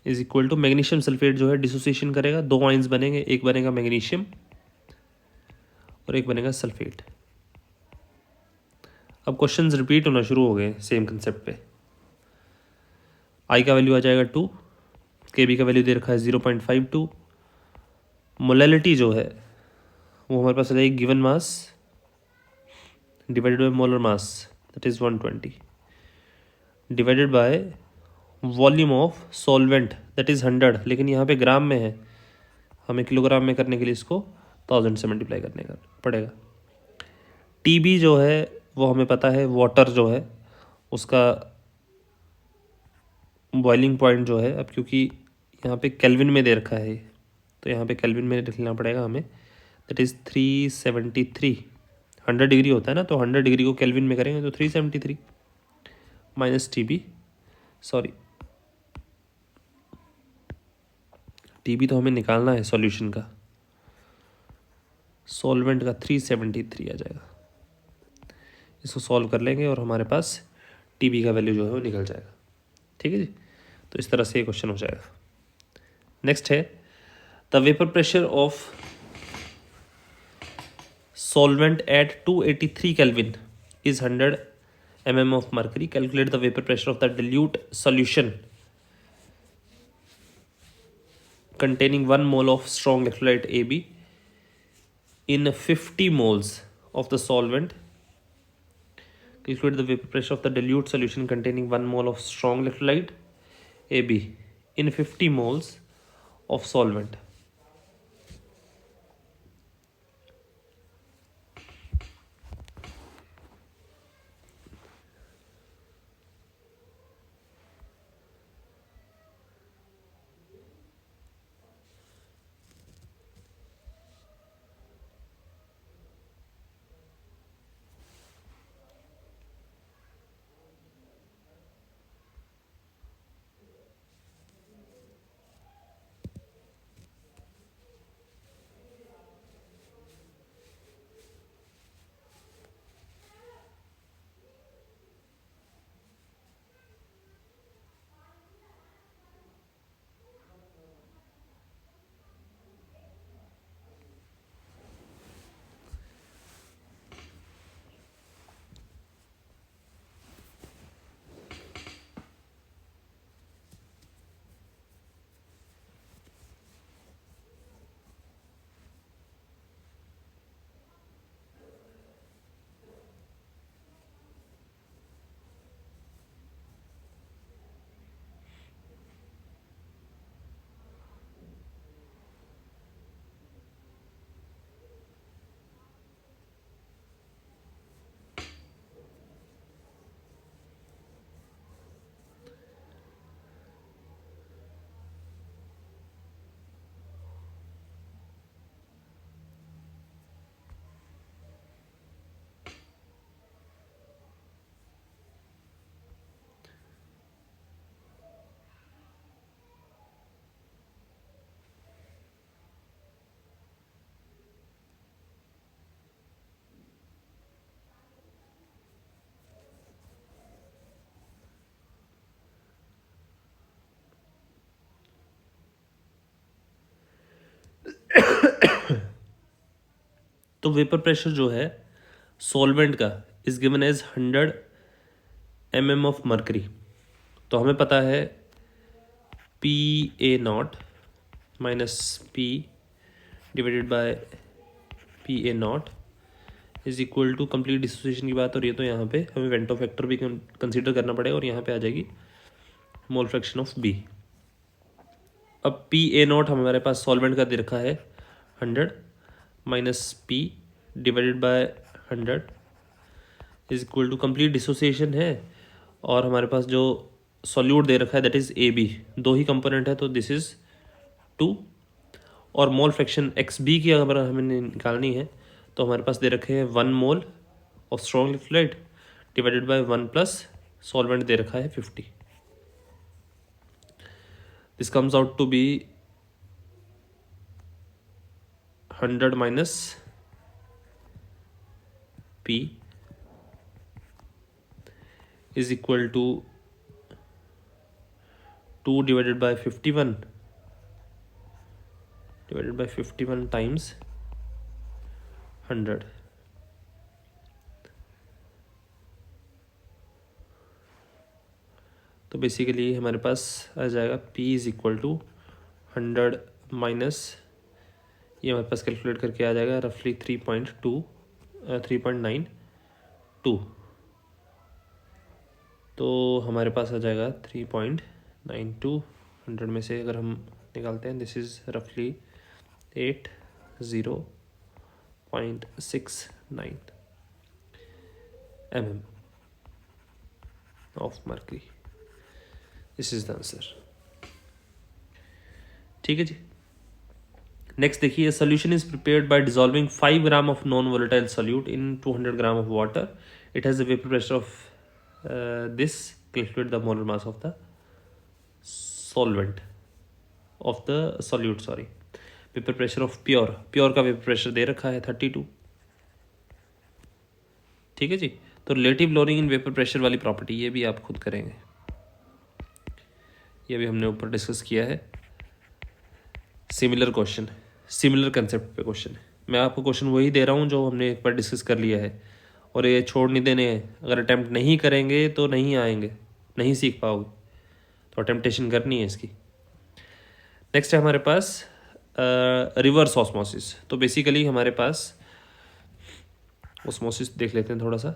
is equal to magnesium sulphate जो है डिसोसिएशन करेगा, दो आइंस बनेंगे, एक बनेगा मैग्नीशियम और एक बनेगा सल्फेट। अब क्वेश्चंस रिपीट होना शुरू हो गए सेम कंसेप्ट पे। आई का वैल्यू आ जाएगा 2, के बी का वैल्यू दे रखा है 0.52, मोलैलिटी जो है वो हमारे पास आ जाएगी given mass divided by molar mass that is 120 divided by volume of solvent that is 100, लेकिन यहाँ पे ग्राम में है, हमें किलोग्राम में करने के लिए इसको 1000 से मल्टीप्लाई करने का पड़ेगा। टी बी जो है वो हमें पता है, वाटर जो है उसका बॉइलिंग पॉइंट जो है, अब क्योंकि यहाँ पे केल्विन में दे रखा है तो यहाँ पे केल्विन में लिखना पड़ेगा हमें, दैट इज़ 373। 100 डिग्री होता है ना, तो 100 डिग्री को केल्विन में करेंगे तो 373 minus T B, sorry T B तो हमें निकालना है सॉल्यूशन का, सॉल्वेंट का 373 आ जाएगा, इसको सॉल्व कर लेंगे और हमारे पास टी बी का वैल्यू जो है वो निकल जाएगा। ठीक है जी, तो इस तरह से ये क्वेश्चन हो जाएगा। नेक्स्ट है the vapour pressure of solvent at 283 Kelvin is 100 mm of mercury. Calculate the vapor pressure of the dilute solution containing 1 mole of strong electrolyte AB in 50 moles of the solvent. Calculate the vapor pressure of the dilute solution containing 1 mole of strong electrolyte AB in 50 moles of solvent. तो वेपर प्रेशर जो है सॉल्वेंट का is given as 100 mm of mercury. तो हमें पता है PA0 minus P divided by PA0 is equal to complete dissociation की बात हो रही है, तो यहाँ पे हमें वेंटो फैक्टर भी कंसीडर करना पड़ेगा और यहाँ पे आ जाएगी मोल फ्रैक्शन ऑफ B। अब PA0 हमारे पास सॉल्वेंट का दे रखा है 100 minus P divided by 100 is equal to complete dissociation है, और हमारे पास जो सॉल्यूट दे रखा है दैट इज AB, दो ही कंपोनेंट है तो दिस इज 2, और मोल फ्रैक्शन XB की अगर हमें निकालनी है तो हमारे पास दे रखे हैं 1 mole of strong liquid divided by 1 plus solvent दे रखा है 50। This comes out to be 100 minus P is equal to 2 divided by 51 times 100। तो बेसिकली हमारे पास आ जाएगा P is equal to 100 minus, ये हमारे पास कैलकुलेट करके आ जाएगा रफली 3.92। तो हमारे पास आ जाएगा 3.92, 100 में से अगर हम निकालते हैं दिस इज़ रफली 80.69 mm of mercury. This is the answer. ठीक है जी। नेक्स्ट देखिए, solution is prepared by dissolving 5 gram of non volatile solute in 200 gram of water. It has the vapour pressure of this calculate the molar mass of the solvent of the solute, sorry, vapour pressure of pure का वेपर प्रेशर दे रखा है 32। ठीक है जी। तो relative lowering in vapour pressure वाली प्रॉपर्टी ये भी आप खुद करेंगे, ये भी हमने ऊपर डिस्कस किया है। सिमिलर क्वेश्चन, सिमिलर कंसेप्ट पे क्वेश्चन है। मैं आपको क्वेश्चन वही दे रहा हूँ जो हमने एक बार डिस्कस कर लिया है, और ये छोड़ नहीं देने हैं। अगर अटैम्प्ट नहीं करेंगे तो नहीं आएंगे, नहीं सीख पाओगे, तो अटैम्प्टेशन करनी है इसकी। नेक्स्ट है हमारे पास रिवर्स ऑस्मोसिस। तो बेसिकली हमारे पास ऑस्मोसिस देख लेते हैं थोड़ा सा।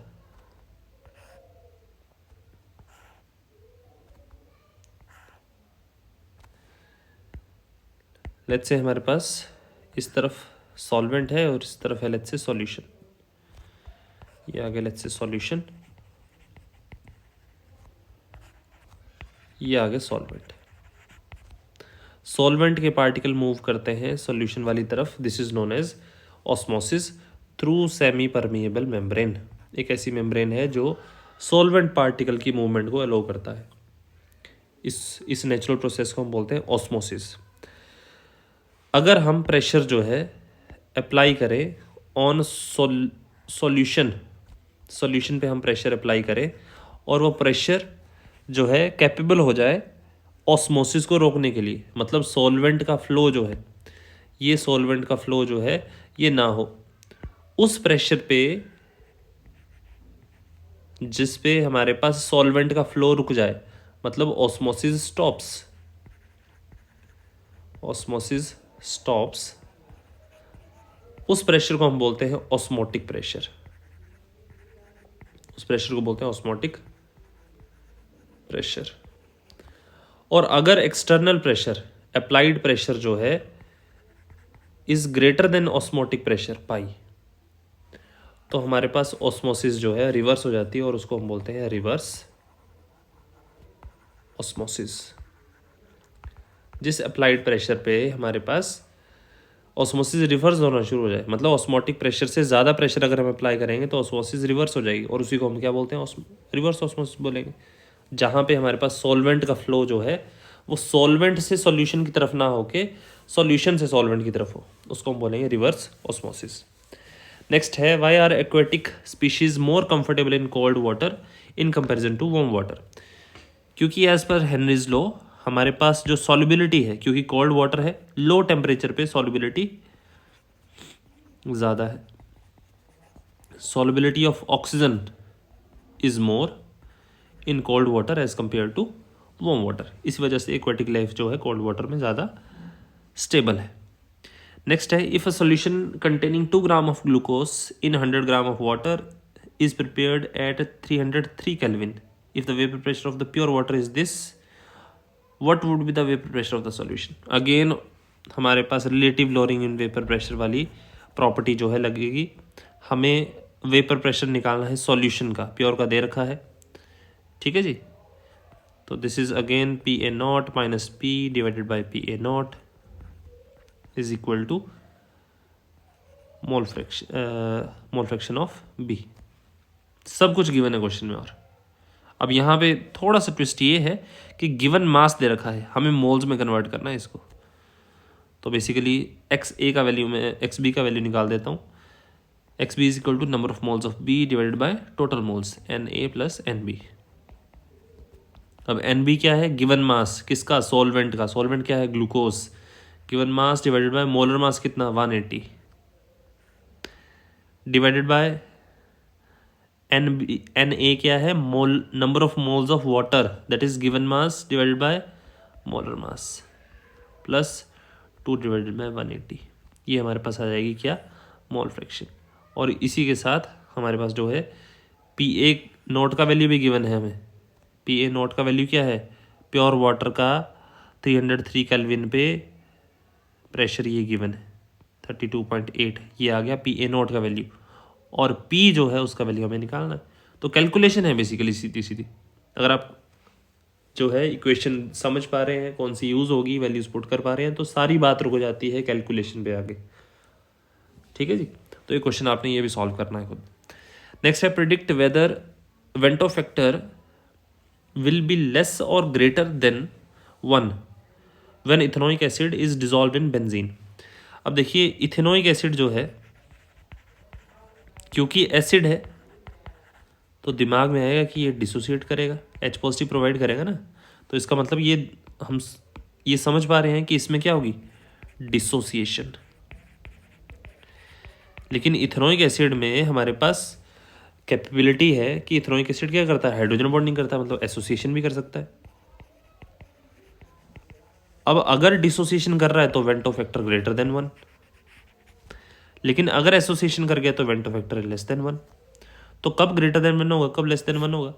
लेट्स से हमारे पास इस तरफ सॉल्वेंट है और इस तरफ है लेट्स से सॉल्यूशन। ये आगे लेट्स से सॉल्यूशन, ये आगे सॉल्वेंट। सॉल्वेंट के पार्टिकल मूव करते हैं सॉल्यूशन वाली तरफ। This is known as osmosis through semi permeable membrane. एक ऐसी मेम्ब्रेन है जो सॉल्वेंट पार्टिकल की मूवमेंट को अलो करता है। इस नेचुरल प्रोसेस को हम बोलते हैं ऑस्मोसिस। अगर हम प्रेशर जो है अप्लाई करें ऑन सॉल्यूशन पे हम प्रेशर अप्लाई करें और वो प्रेशर जो है कैपेबल हो जाए ऑस्मोसिस को रोकने के लिए, मतलब सॉल्वेंट का फ्लो जो है, ये सॉल्वेंट का फ्लो जो है ये ना हो, उस प्रेशर पे जिस पे हमारे पास सॉल्वेंट का फ्लो रुक जाए, मतलब ऑस्मोसिस स्टॉप्स, उस प्रेशर को हम बोलते हैं ऑस्मोटिक प्रेशर। उस प्रेशर को बोलते हैं ऑस्मोटिक प्रेशर। और अगर एक्सटर्नल प्रेशर, अप्लाइड प्रेशर जो है is greater than osmotic pressure pi, तो हमारे पास ऑस्मोसिस जो है रिवर्स हो जाती है और उसको हम बोलते हैं रिवर्स ऑस्मोसिस। जिस अप्लाइड प्रेशर पे हमारे पास ऑस्मोसिस रिवर्स होना शुरू हो जाए, मतलब ऑस्मोटिक प्रेशर से ज़्यादा प्रेशर अगर हम अप्लाई करेंगे तो ऑस्मोसिस रिवर्स हो जाएगी, और उसी को हम क्या बोलते हैं, रिवर्स ऑस्मोसिस बोलेंगे। जहाँ पे हमारे पास सॉल्वेंट का फ्लो जो है वो सॉल्वेंट से सॉल्यूशन की तरफ ना होके सॉल्यूशन से सॉल्वेंट की तरफ हो, उसको हम बोलेंगे रिवर्स ऑस्मोसिस। नेक्स्ट है, why are aquatic species more comfortable in cold water in comparison to warm water. क्योंकि एज पर हेनरीज लॉ हमारे पास जो सॉल्युबिलिटी है, क्योंकि कोल्ड वाटर है, लो टेम्परेचर पे सॉल्युबिलिटी ज़्यादा है, solubility of oxygen is more in cold water as compared to warm water. इसी वजह से aquatic life जो है cold water में ज़्यादा stable है. Next है, if a solution containing 2 gram of glucose in 100 gram of water is prepared at 303 Kelvin, if the vapor pressure of the pure water is this, what would be the vapor pressure of the solution? Again हमारे पास relative lowering in vapor pressure वाली प्रॉपर्टी जो है लगेगी. हमें वेपर प्रेशर निकालना है सॉल्यूशन का, प्योर का दे रखा है. ठीक है जी. तो this is again P A not minus P divided by P A not is equal to mole fraction of B. सब कुछ गिवन है क्वेश्चन में. और अब यहाँ पे थोड़ा सा ट्विस्ट ये है कि गिवन मास दे रखा है, हमें मोल्स में कन्वर्ट करना है इसको. तो बेसिकली एक्स ए का वैल्यू में एक्स बी का वैल्यू निकाल देता हूँ. X B is equal to number of moles of B divided by total moles N A plus N B. अब एन बी क्या है? गिवन मास किसका? सॉल्वेंट का. सॉल्वेंट क्या है? Glucose. Given mass divided by molar mass कितना? 180 divided by N B. N A क्या है? Mole number of moles of water, that is given mass divided by molar mass plus 2 divided by 180. ये हमारे पास आ जाएगी क्या? Mole fraction. और इसी के साथ हमारे पास जो है पी ए नोट का वैल्यू भी गिवन है हमें. पी ए नोट का वैल्यू क्या है? प्योर वाटर का 303 केल्विन पे प्रेशर ये गिवन है 32.8. ये आ गया पी ए नोट का वैल्यू. और पी जो है उसका वैल्यू हमें निकालना है. तो कैलकुलेशन है बेसिकली सीधी सीधी. अगर आप जो है इक्वेशन समझ पा रहे हैं, कौन सी यूज़ होगी, वैल्यूज पुट कर पा रहे हैं, तो सारी बात रुक जाती है कैलकुलेशन पे आगे. ठीक है जी. तो ये क्वेश्चन आपने ये भी सॉल्व करना है खुद. नेक्स्ट है, predict whether van't factor will be less और greater than 1 when ethanoic acid is dissolve in benzene. अब देखिए इथेनोइक एसिड जो है, क्योंकि एसिड है तो दिमाग में आएगा कि ये डिसोसिएट करेगा, H पॉजिटिव प्रोवाइड करेगा ना. तो इसका मतलब ये हम ये समझ पा रहे हैं कि इसमें क्या होगी? डिसोसिएशन. लेकिन इथेनोइक एसिड में हमारे पास कैपेबिलिटी है कि इथेनोइक एसिड क्या करता है? हाइड्रोजन बॉन्डिंग करता है, मतलब एसोसिएशन भी कर सकता है. अब अगर डिसोसिएशन कर रहा है तो वेंटो फैक्टर ग्रेटर देन 1, लेकिन अगर एसोसिएशन कर गया तो वेंटो फैक्टर लेस देन 1. तो कब ग्रेटर देन 1 होगा, कब लेस देन 1 होगा?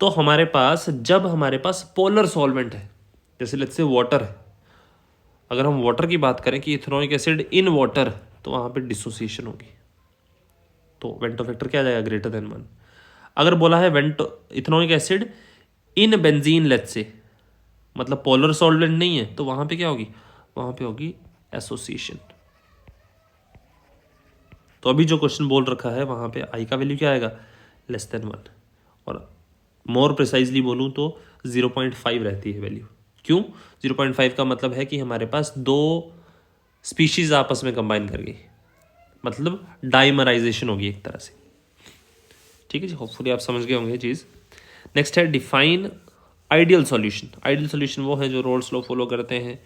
तो हमारे पास जब हमारे पास पोलर सॉल्वेंट है, जैसे लेट्स से वाटर है. अगर हम वाटर की बात करें कि इथेनोइक एसिड इन वाटर, तो वहाँ पे डिसोसिएशन होगी, तो वेंटो फैक्टर क्या आ जाएगा? Greater than 1. अगर बोला है Vento ethanoic acid in benzene let's say, मतलब पोलर सॉल्वेंट नहीं है, तो वहाँ पे क्या होगी? वहाँ पे होगी एसोसिएशन. तो अभी जो क्वेश्चन बोल रखा है वहाँ पे आई का वैल्यू क्या आएगा? Less than 1. और मोर प्रिसाइजली बोलूँ तो 0.5 रहती है वैल्यू. क्यों 0.5 का मतलब है कि हमारे पास 2 स्पीशीज आपस में कंबाइन कर गई, मतलब डाइमराइजेशन होगी एक तरह से. ठीक है जी. होपफुली आप समझ गए होंगे ये चीज़. नेक्स्ट है, define ideal solution. Ideal solution वो है जो रोल्स लॉ फॉलो करते हैं.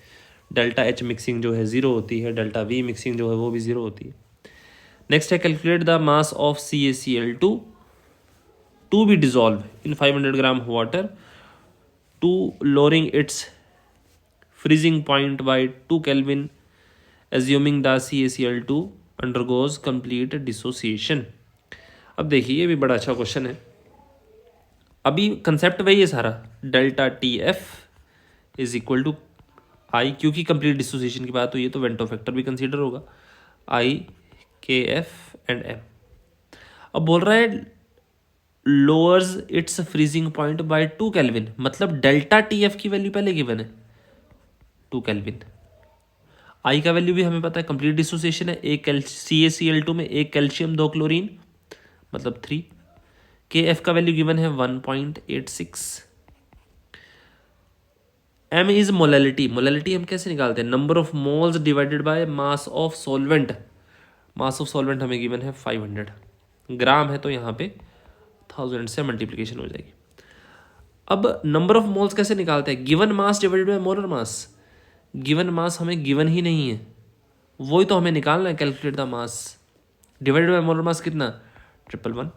डेल्टा एच मिक्सिंग जो है 0 होती है, डेल्टा वी मिक्सिंग जो है वो भी 0 होती है. नेक्स्ट है, calculate the mass of CaCl2 to be dissolved in 500 gram water to lowering its freezing point by 2 Kelvin assuming the CaCl2 undergoes complete dissociation. अब देखिए ये भी बड़ा अच्छा क्वेश्चन है. अभी कंसेप्ट वही है सारा, delta TF is equal to I, क्योंकि कंप्लीट डिसोसिएशन की बात हुई है तो वेंटो फैक्टर भी कंसीडर होगा, I KF एंड M. अब बोल रहा है lowers its freezing point by 2 Kelvin, मतलब डेल्टा TF की वैल्यू पहले गिवन है 2 Kelvin. आई का वैल्यू भी हमें पता है, कंप्लीट डिसोसिएशन है. एक CaCl2 में 1 कैल्शियम 2 क्लोरीन, मतलब 3. KF का वैल्यू गिवन है 1.86. M is molality. मोलैलिटी हम कैसे निकालते हैं? Number of moles divided by mass of solvent. Mass of solvent हमें गिवन है 500 ग्राम है, तो यहाँ पे 1000 से मल्टीप्लिकेशन हो जाएगी. अब नंबर ऑफ मोल्स कैसे निकालते हैं? Given mass divided by molar mass. Given mass हमें गिवन ही नहीं है, वही तो हमें निकालना है. Calculate the mass divided by molar mass कितना? 111।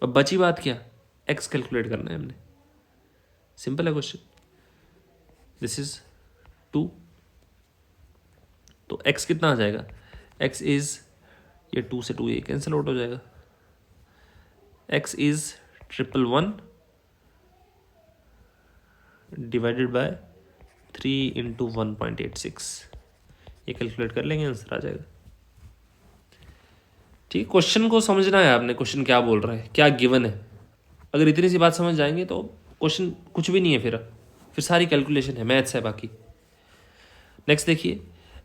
अब बची बात क्या, x कैलकुलेट करना है हमने। सिंपल है क्वेश्चन। दिस इज 2, तो x कितना आ जाएगा, x इज, ये 2 से 2 ये कैंसिल आउट हो जाएगा, x is 111 divided by 3 into 1.86, ये कैलकुलेट कर लेंगे, आंसर आ जाएगा। ठीक, क्वेश्चन को समझना है आपने, क्वेश्चन क्या बोल रहा है, क्या गिवन है। अगर इतनी सी बात समझ जाएंगे तो क्वेश्चन कुछ भी नहीं है, फिर सारी कैलकुलेशन है, मैथ्स है बाकी। नेक्स्ट देखिए,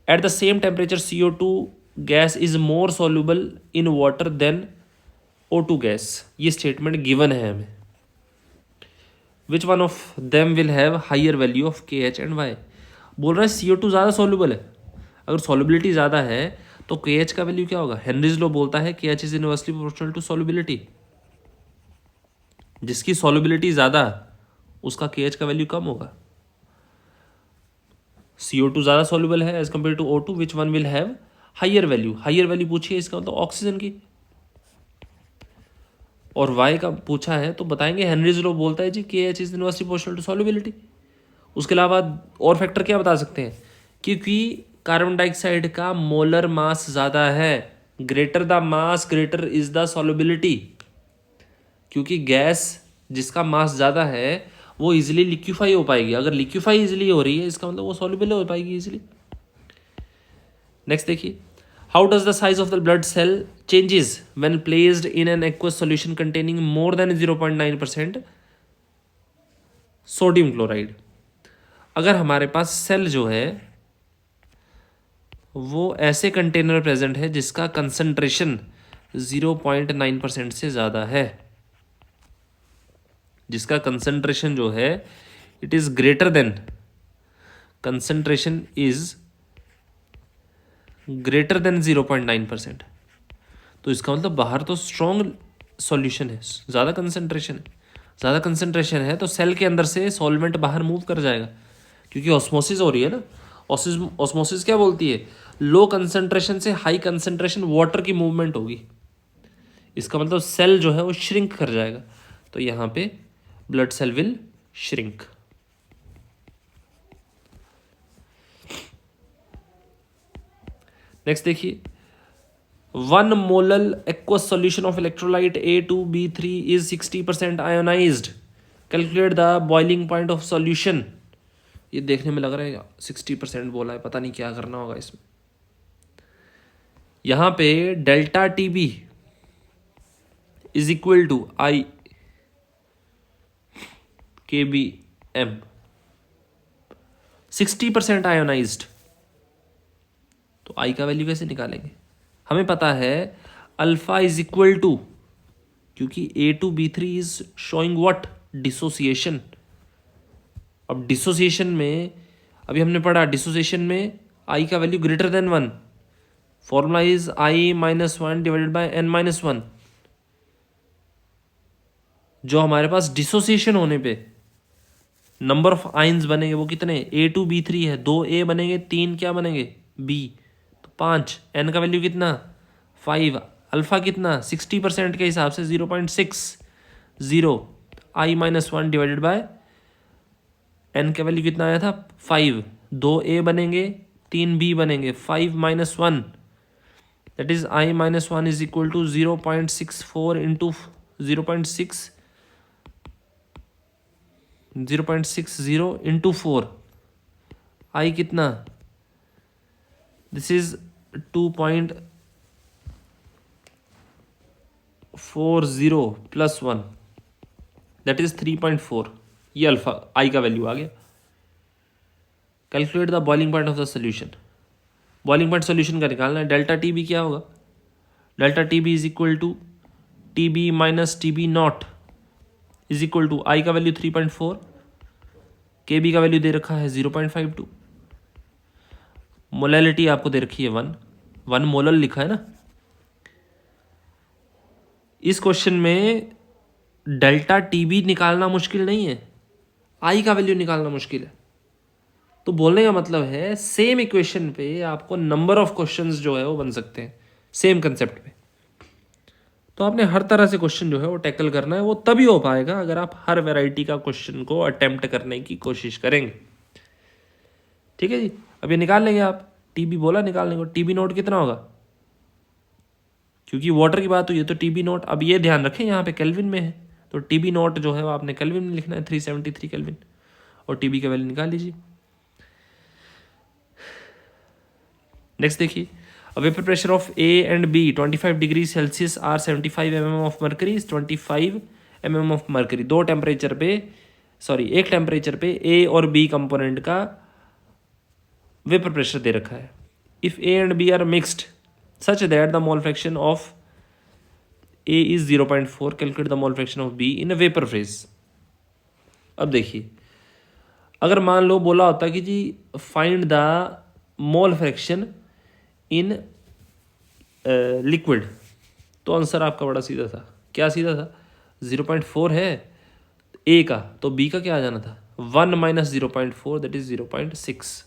at the same temperature CO2 gas is more soluble in water than O2 gas, ये स्टेटमेंट गिवन है हमें। Which one of them will have higher value of KH and Y, बोल रहा है CO2 ज़्यादा सॉल्युबल है। अगर सॉल्युबिलिटी ज़्यादा है तो KH का वैल्यू क्या होगा, हेनरीज लॉ बोलता है KH is inversely proportional to solubility. जिसकी सॉल्युबिलिटी ज़्यादा उसका KH का वैल्यू कम होगा। CO2 ज़्यादा सॉल्युबल है as compare to O2, which one will have higher value, higher value पूछिए इसका मतलब ऑक्सीजन की। और Y का पूछा है तो बताएंगे हेनरीज लॉ बोलता है जी KH is inversely proportional to solubility. उसके अलावा और फैक्टर क्या बता सकते हैं, क्योंकि कार्बन डाइऑक्साइड का मोलर मास ज़्यादा है, greater the mass greater is the solubility. क्योंकि गैस जिसका मास ज़्यादा है वो इजीली लिक्विफाई हो पाएगी, अगर लिक्विफाई इजीली हो रही है इसका मतलब वो सॉल्युबल हो पाएगी इजीली। नेक्स्ट देखिए, how does the size of the blood cell changes when placed in an aqueous solution containing more than 0.9% sodium chloride. अगर हमारे पास सेल जो है वो ऐसे कंटेनर प्रेजेंट है जिसका कंसंट्रेशन 0.9% से ज़्यादा है, जिसका कंसंट्रेशन जो है it is greater than, concentration is greater than 0.9%, तो इसका मतलब बाहर तो स्ट्रॉन्ग सॉल्यूशन है, ज़्यादा कंसंट्रेशन है। ज़्यादा कंसंट्रेशन है तो सेल के अंदर से सॉल्वेंट बाहर मूव कर जाएगा, क्योंकि ऑस्मोसिस हो रही है ना। ऑस्मोसिस क्या बोलती है, लो कंसंट्रेशन से हाई कंसंट्रेशन वाटर की मूवमेंट होगी, इसका मतलब सेल जो है वो श्रिंक कर जाएगा, तो यहाँ पे blood cell will shrink. Next देखिए, 1 molal aqueous solution of electrolyte A2B3 is 60% ionised, calculate the boiling point of solution. ये देखने में लग रहा है 60% बोला है, पता नहीं क्या करना होगा इसमें। यहाँ पे delta TB is equal to I KBM, 60% ionised, तो I का वैल्यू कैसे निकालेंगे, हमें पता है अल्फा इज इक्वल टू, क्योंकि A2B3 is showing what, dissociation. अब डिसोसिएशन में अभी हमने पढ़ा, डिसोसिएशन में I का value greater than 1, formula is I-1 divided by N-1। जो हमारे पास डिसोसिएशन होने पे नंबर ऑफ आइंस बनेंगे वो कितने, A2B3 है, 2 A बनेंगे, 3 क्या बनेंगे B, तो 5। N का वैल्यू कितना 5, अल्फा कितना 60% के हिसाब से 0.60, I-1 डिवाइडेड बाय N का वैल्यू कितना आया था 5, 2 A बनेंगे, 3 B बनेंगे, 5-1 that is I-1 is equal to 0.64 into 0.60 into 4, I कितना, this is 2.40 plus 1 that is 3.4, ये अल्फा I का वैल्यू आ गया। Calculate the boiling point of the solution, boiling point solution का निकालना है। डेल्टा TB क्या होगा, delta TB is equal to TB minus TB not is equal to I का वैल्यू 3.4, KB का वैल्यू दे रखा है 0.52, मोलैलिटी आपको दे रखी है 1 मोलल लिखा है ना। इस क्वेश्चन में डेल्टा TB निकालना मुश्किल नहीं है, I का वैल्यू निकालना मुश्किल है। तो बोलने का मतलब है सेम इक्वेशन पे आपको नंबर ऑफ क्वेश्चंस जो है वो बन सकते हैं, सेम कंसेप्ट पे। तो आपने हर तरह से क्वेश्चन जो है वो टैकल करना है। वो तभी हो पाएगा अगर आप हर वैरायटी का क्वेश्चन को अटेम्प्ट करने की कोशिश करेंगे। ठीक है जी। अब ये निकाल लेंगे आप, टीबी बोला निकालने को, टीबी नोट कितना होगा, क्योंकि वाटर की बात हुई है तो टीबी नोट, अब ये ध्यान रखें यहाँ पे केल्विन में है, तो टीबी नोट जो है वो आपने केल्विन में लिखना है, 373 केल्विन, और टीबी का वैल्यू निकाल लीजिए। नेक्स्ट देखिए, a vapor pressure of A and B 25 degrees Celsius are 75 mm of mercury is 25 mm of mercury। दो टेम्परेचर पे, सॉरी एक टेम्परेचर पे A और B कंपोनेंट का वेपर प्रेशर दे रखा है। If A and B are mixed such that the mole fraction of A is 0.4, calculate the mole fraction of B in a vapor phase। अब देखिए, अगर मान लो बोला होता कि जी find the mole fraction in liquid, तो आंसर आपका बड़ा सीधा था। क्या सीधा था, 0.4 है ए का, तो बी का क्या आ जाना था, 1 माइनस 0.4 दैट इज 0.6।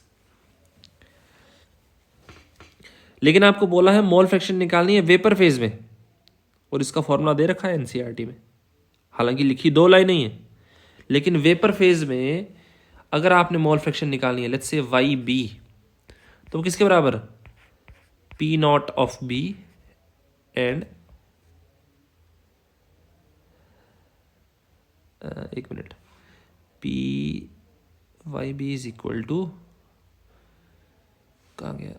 लेकिन आपको बोला है मोल फ्रैक्शन निकालनी है वेपर फेज में, और इसका फॉर्मूला दे रखा है एनसीईआरटी में, हालांकि लिखी दो लाइन नहीं है, लेकिन वेपर फेज में अगर आपने मोल फ्रैक्शन निकालनी है, लेट्स से वाई बी, तो वो किसके बराबर, P naught of B and एक minute, P Y B is equal to, कहाँ गया,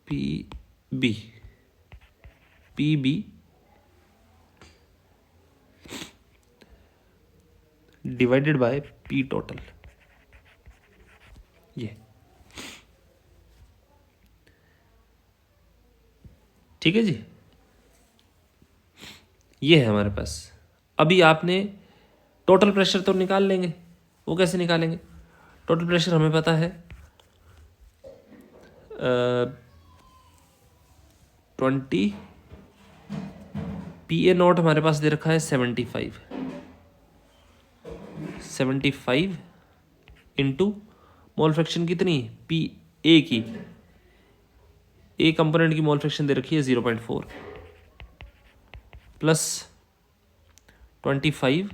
P B, P B divided by P total, ये ठीक है जी। ये है हमारे पास। अभी आपने टोटल प्रेशर तो निकाल लेंगे, वो कैसे निकालेंगे, टोटल प्रेशर हमें पता है 20, पी ए नॉट हमारे पास दे रखा है 75 इंटू मोल फ्रैक्शन कितनी, पी ए की, ए कंपोनेंट की मोल फ्रैक्शन दे रखी है 0.4 प्लस 25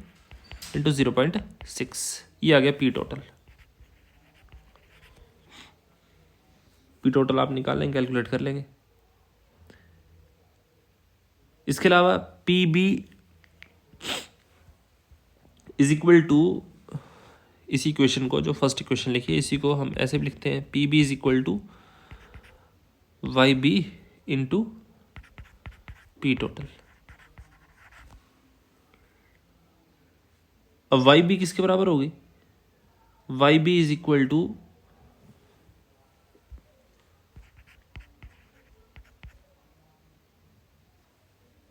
इंटू 0.6, ये आ गया पी टोटल। पी टोटल आप निकाल लेंगे, कैलकुलेट कर लेंगे। इसके अलावा P B is equal to, इसी इक्वेशन को जो फर्स्ट इक्वेशन लिखी है इसी को हम ऐसे भी लिखते हैं, P B is equal to Y B into P total. अब वाई बी किसके बराबर होगी, Y B is equal to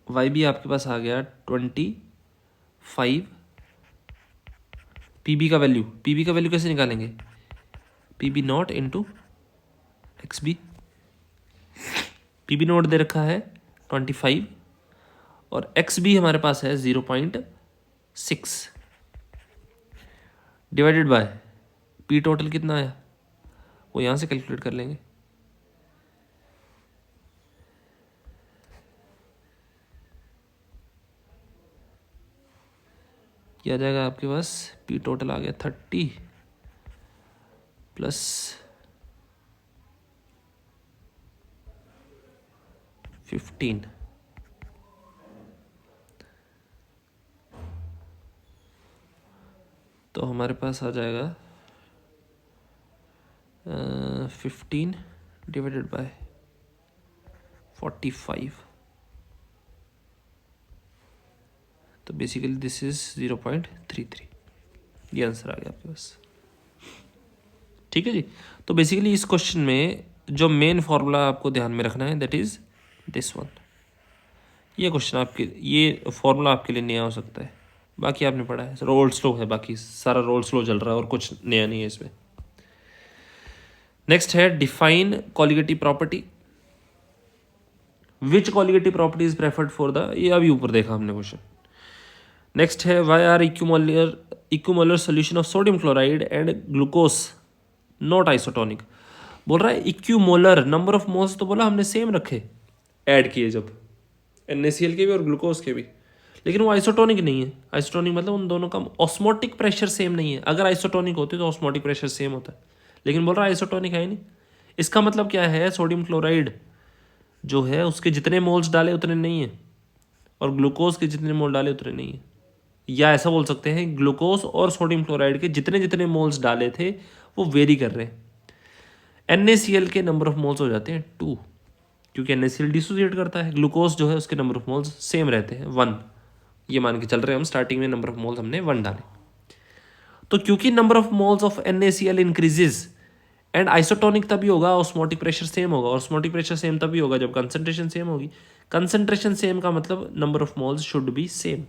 Y B आपके पास आ गया 25, पी बी का वैल्यू कैसे निकालेंगे, P B not into X B, P B not दे रखा है 25 और एक्स बी हमारे पास है 0.6 डिवाइडेड बाय पी टोटल कितना आया, वो यहाँ से कैलकुलेट कर लेंगे। क्या आ जाएगा आपके पास, पी टोटल आ गया 30 प्लस 15, तो हमारे पास आ जाएगा 15 डिवाइडेड बाय 45, तो बेसिकली दिस इज 0.33, ये आंसर आ गया आपके पास। ठीक है जी। तो बेसिकली इस क्वेश्चन में जो मेन फॉर्मूला आपको ध्यान में रखना है दैट इज दिस वन। ये क्वेश्चन आपके, ये फॉर्मूला आपके लिए नया हो सकता है, बाकी आपने पढ़ा है, रोल स्लो है, बाकी सारा रोल स्लो चल रहा है और कुछ नया नहीं है इसमें। नेक्स्ट है define colligative property, which colligative property is preferred for the, ये अभी ऊपर देखा हमने क्वेश्चन। नेक्स्ट है why are equimolar solution of sodium chloride and glucose not isotonic. बोल रहा है इक्यूमोलर, नंबर ऑफ मोल्स तो बोला हमने सेम रखे ऐड किए जब, NaCl के भी और ग्लूकोज के भी, लेकिन वो आइसोटोनिक नहीं है। आइसोटोनिक मतलब उन दोनों का ऑस्मोटिक प्रेशर सेम नहीं है। अगर आइसोटोनिक होते तो ऑस्मोटिक प्रेशर सेम होता है, लेकिन बोल रहा है आइसोटोनिक है नहीं। इसका मतलब क्या है, सोडियम क्लोराइड जो है उसके जितने मोल्स डाले उतने नहीं है, और ग्लूकोज के जितने मोल डाले उतने नहीं है। या ऐसा बोल सकते हैं, ग्लूकोज और सोडियम क्लोराइड के जितने जितने मोल्स डाले थे वो वेरी कर रहे हैं। NaCl के नंबर ऑफ मोल्स हो जाते हैं 2, क्योंकि NaCl डिसोसिएट करता है। ग्लूकोज जो है उसके नंबर ऑफ मोल्स सेम रहते हैं 1। ये मान के चल रहे हैं हम, स्टार्टिंग में नंबर ऑफ मोल्स हमने 1 डाले। तो क्योंकि number of moles of NaCl increases and isotonic तभी होगा, ऑस्मोटिक प्रेशर सेम होगा। ऑस्मोटिक प्रेशर सेम तभी होगा जब कंसंट्रेशन सेम होगी। कंसंट्रेशन सेम का मतलब number of moles should be same.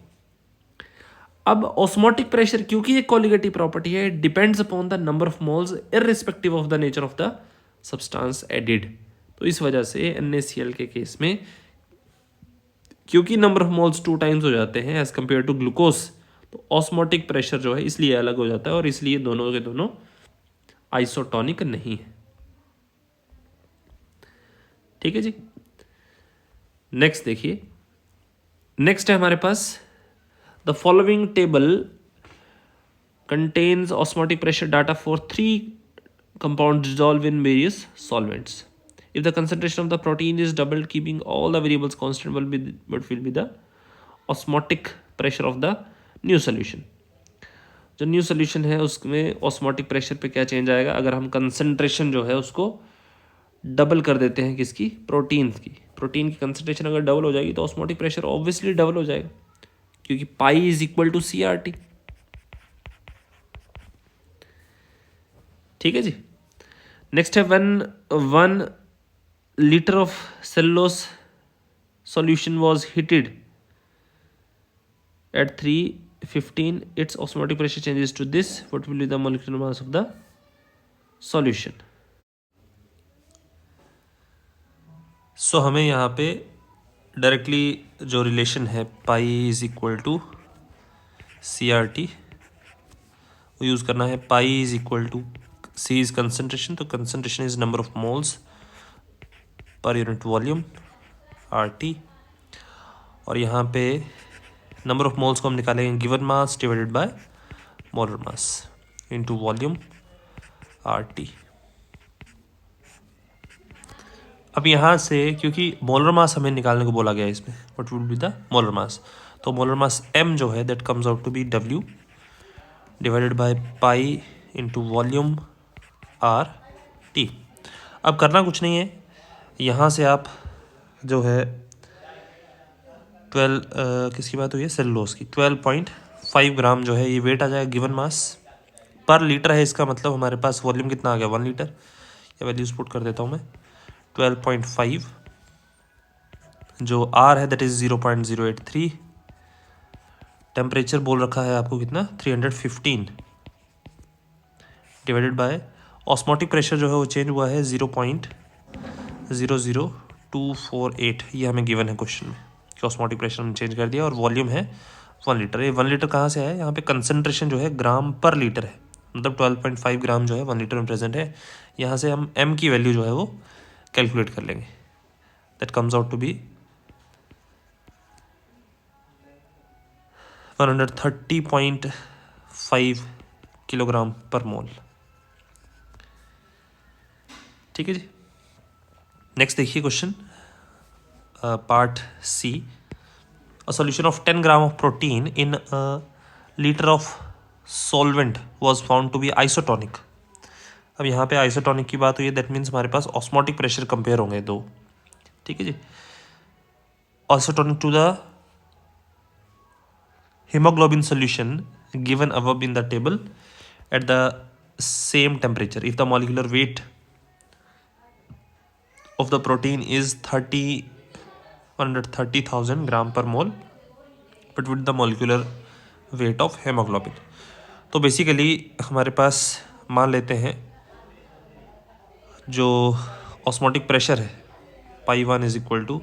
अब ऑस्मोटिक प्रेशर क्योंकि एक कोलिगेटिव प्रॉपर्टी है, depends upon the number of moles irrespective of the nature of the substance added. तो इस वजह से NaCl के केस में क्योंकि नंबर ऑफ मोल्स 2 टाइम्स हो जाते हैं एज कंपेयर टू ग्लूकोज, तो ऑस्मोटिक प्रेशर जो है इसलिए अलग हो जाता है, और इसलिए दोनों के दोनों आइसोटोनिक नहीं है। ठीक है जी। नेक्स्ट देखिए, नेक्स्ट है हमारे पास the following table contains osmotic pressure data for 3 compounds dissolved in various solvents. If the concentration of the protein is doubled, keeping all the variables constant, what will be the osmotic pressure of the new solution? जो न्यू सोल्यूशन है उसमें ऑस्मोटिक प्रेशर पे क्या चेंज आएगा अगर हम कंसंट्रेशन जो है उसको डबल कर देते हैं, किसकी, प्रोटीन की। प्रोटीन की कंसंट्रेशन अगर डबल हो जाएगी तो ऑस्मोटिक प्रेशर ऑब्वियसली डबल हो जाएगा, क्योंकि pi is equal to CRT। ठीक है जी। नेक्स्ट है, when 1 litre of cellulose solution was heated at 315, its osmotic pressure changes to this, what will be the molecular mass of the solution? So हमें यहाँ पे डायरेक्टली जो रिलेशन है pi is equal to CRT वो यूज़ करना है। Pi is equal to C is concentration, तो concentration is number of moles per unit volume RT, और यहाँ पे नंबर ऑफ मोल्स को हम निकालेंगे given mass divided by molar mass into volume RT। अब यहाँ से क्योंकि मोलर मास हमें निकालने को बोला गया है इसमें, what would be the molar mass, तो मोलर मास M जो है that comes out to be W divided by pi into volume RT। अब करना कुछ नहीं है, यहाँ से आप जो है 12 किसकी बात हुई है, सेलुलोज की, 12.5 ग्राम जो है ये वेट आ जाएगा गिवन मास पर लीटर है। इसका मतलब हमारे पास वॉल्यूम कितना आ गया, 1 लीटर। ये वैल्यूज पुट कर देता हूँ मैं, 12.5 जो R है दैट इज 0.083, टेम्परेचर बोल रखा है आपको कितना, 315 डिवाइडेड बाय ऑस्मोटिक प्रेशर जो है वो चेंज हुआ है 0.00248, ये हमें गिवन है क्वेश्चन में कि ऑस्मोटिक प्रेशर हमने चेंज कर दिया, और वॉल्यूम है 1 लीटर। ये 1 लीटर कहाँ से है, यहाँ पे कंसंट्रेशन जो है ग्राम पर लीटर है, मतलब 12.5 ग्राम जो है 1 लीटर में प्रेजेंट है। यहाँ से हम M की वैल्यू जो है वो कैलकुलेट कर लेंगे, that comes out to be 130.5 kilogram per mole. ठीक है जी। नेक्स्ट देखिए question part C, a solution of 10 gram of protein in a liter of solvent was found to be isotonic। अब यहाँ पे आइसोटोनिक की बात हुई है, दैट मीन्स हमारे पास ऑस्मोटिक प्रेशर कंपेयर होंगे दो। ठीक है जी। Isotonic to the hemoglobin solution given above in the table at the same temperature if the molecular weight of the protein is 130,000 gram per mole, but with the molecular weight of hemoglobin। तो बेसिकली हमारे पास मान लेते हैं जो ऑस्मोटिक प्रेशर है pi 1 is equal to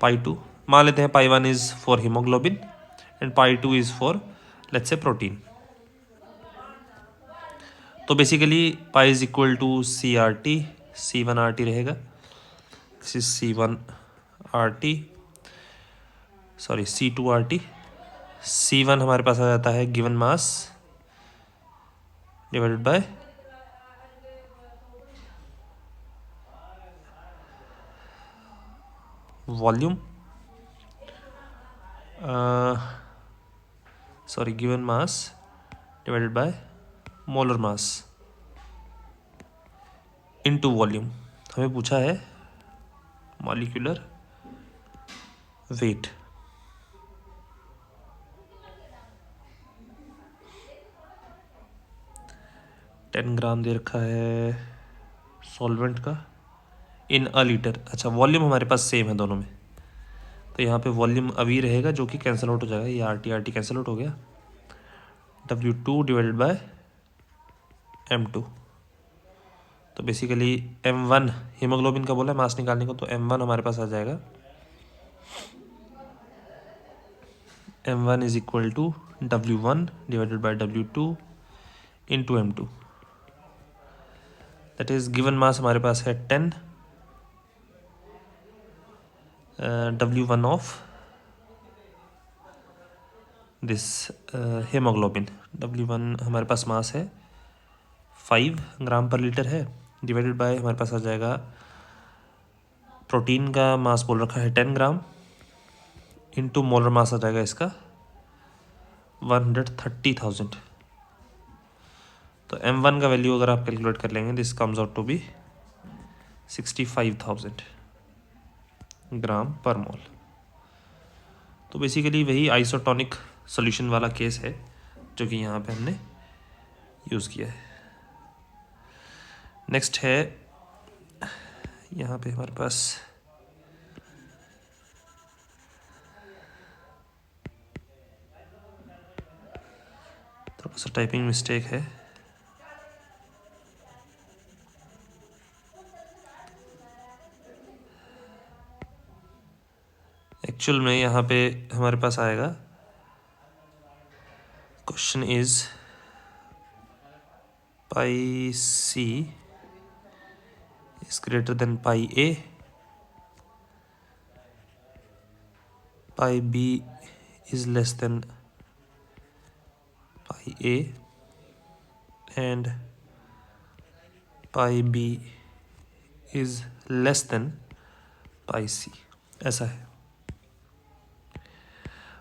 pi 2, मान लेते हैं pi 1 is for hemoglobin and pi 2 is for let's say protein. तो basically pi is equal to CRT, C1 RT रहेगा, this is C1 RT, sorry C2RT, C1 हमारे पास आ जाता है given mass divided by volume, sorry given mass divided by molar mass into volume. हमें पूछा है मॉलिक्यूलर वेट। टेन ग्राम दे रखा है सॉल्वेंट का इन अ लीटर। अच्छा, वॉल्यूम हमारे पास सेम है दोनों में, तो यहाँ पे वॉल्यूम अभी रहेगा जो कि कैंसिल आउट हो जाएगा, ये RT कैंसिल आउट हो गया। W2 divided by M2। तो बेसिकली M1 हीमोग्लोबिन का बोला है मास निकालने को, तो M1 हमारे पास आ जाएगा M1 is equal to W1 divided by W2 into M2। That is given mass हमारे पास है 10, W1 of this haemoglobin, W1 हमारे पास मास है 5 ग्राम पर लीटर है, डिवाइडेड बाय हमारे पास आ जाएगा प्रोटीन का मास बोल रखा है 10 ग्राम इंटू मोलर मास आ जाएगा इसका 130,000। तो M1 का वैल्यू अगर आप कैलकुलेट कर लेंगे, this comes out to be 65,000 gram per mole. तो बेसिकली वही आइसोटोनिक सॉल्यूशन वाला केस है जो कि यहाँ पे हमने यूज़ किया है। नेक्स्ट है यहाँ पे हमारे पास थोड़ा सा टाइपिंग मिस्टेक है। एक्चुअल में यहाँ पे हमारे पास आएगा question is pi C is greater than pi A, pi B is less than pi A and pi B is less than pi C, ऐसा है।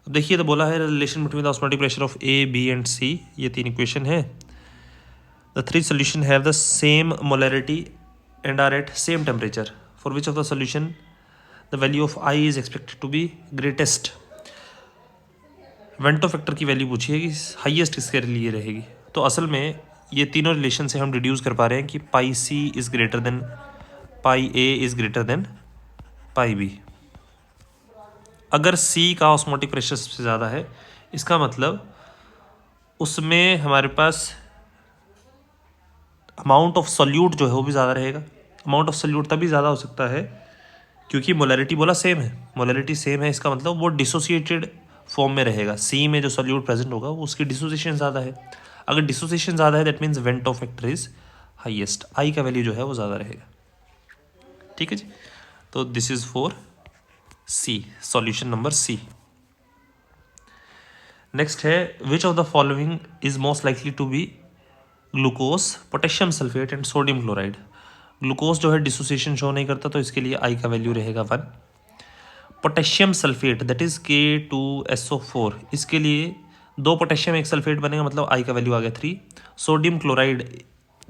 अब देखिए, तो बोला है relation between the osmotic pressure of A, B and C, ये तीन इक्वेशन है। The three solution have the same molarity and are at same temperature, for which of the solution the value of I is expected to be greatest. Van't factor की वैल्यू पूछी है कि हाईएस्ट किसके लिए रहेगी। तो असल में ये तीनों रिलेशन से हम डिड्यूस कर पा रहे हैं कि पाई C is greater than pi A is greater than pi B। अगर C का ऑस्मोटिक प्रेशर सबसे ज़्यादा है, इसका मतलब उसमें हमारे पास अमाउंट ऑफ सॉल्यूट जो है वो भी ज़्यादा रहेगा। अमाउंट ऑफ सॉल्यूट तभी ज़्यादा हो सकता है क्योंकि मोलैरिटी बोला सेम है, मोलैरिटी सेम है, इसका मतलब वो डिसोसिएटेड फॉर्म में रहेगा। C में जो सॉल्यूट प्रेजेंट होगा वो उसकी डिसोसिएशन ज़्यादा है। अगर डिसोसिएशन ज़्यादा है that means van't Hoff factor is highest, I का वैल्यू जो है वो ज़्यादा रहेगा। ठीक है जी, तो this is for C, solution number C। Next है which of the following is most likely to be glucose, potassium sulphate and sodium chloride. Glucose जो है डिसोसिएशन शो नहीं करता, तो इसके लिए I का वैल्यू रहेगा 1। Potassium sulphate that is K2SO4, इसके लिए 2 पोटेशियम 1 सल्फेट बनेगा, मतलब I का वैल्यू आ गया 3। Sodium chloride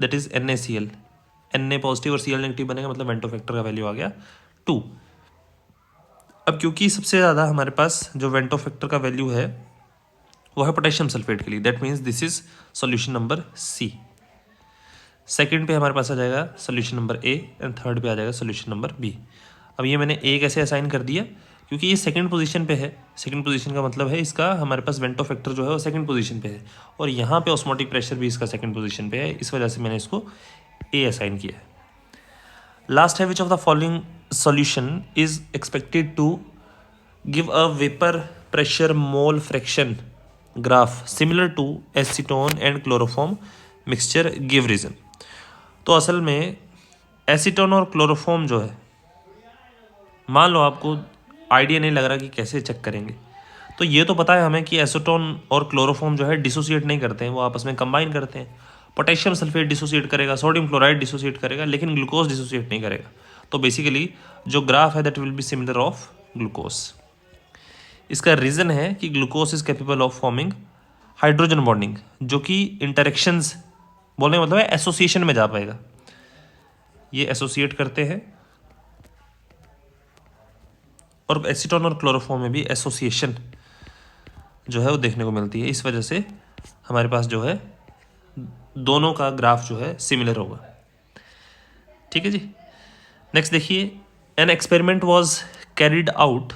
that is NaCl, Na positive और Cl नेगेटिव बनेगा, मतलब वेंटो फैक्टर का वैल्यू आ गया 2। अब क्योंकि सबसे ज़्यादा हमारे पास जो वेंटो फैक्टर का वैल्यू है वो है पोटेशियम सल्फेट के लिए, that means this is solution number C। Second पे हमारे पास आ जाएगा solution number A and third पे आ जाएगा सॉल्यूशन नंबर B। अब ये मैंने A कैसे असाइन कर दिया, क्योंकि ये सेकंड पोजीशन पे है। सेकंड पोजीशन का मतलब है इसका हमारे पास वेंटो फैक्टर जो है वो सेकंड पोजीशन पे है, और यहाँ पे ऑस्मोटिक प्रेशर भी इसका सेकंड पोजीशन पे है, इस वजह से मैंने इसको A असाइन किया है। लास्ट है which of the following solution is expected to give a vapour pressure mole fraction graph similar to acetone and chloroform mixture, give reason. तो असल में एसीटोन और क्लोरोफॉर्म जो है, मान लो आपको आइडिया नहीं लग रहा कि कैसे चेक करेंगे। तो ये तो पता है हमें कि एसीटोन और क्लोरोफॉर्म जो है डिसोसिएट नहीं करते हैं, वो आपस में कंबाइन करते हैं। पोटेशियम सल्फेट डिसोसिएट करेगा, सोडियम क्लोराइड डिसोसिएट करेगा, लेकिन ग्लूकोज डिसोसिएट नहीं करेगा। तो बेसिकली जो ग्राफ है that will be similar of glucose. इसका रीज़न है कि glucose is capable of forming hydrogen bonding, जो कि इंटरेक्शंस बोलने का मतलब है एसोसिएशन में जा पाएगा। ये एसोसिएट करते हैं और एसीटोन और क्लोरोफॉर्म में भी एसोसिएशन जो है वो देखने को मिलती है। इस वजह से हमारे पास जो है दोनों का ग्राफ जो है सिमिलर होगा। ठीक है जी। नेक्स्ट देखिए, an experiment was carried out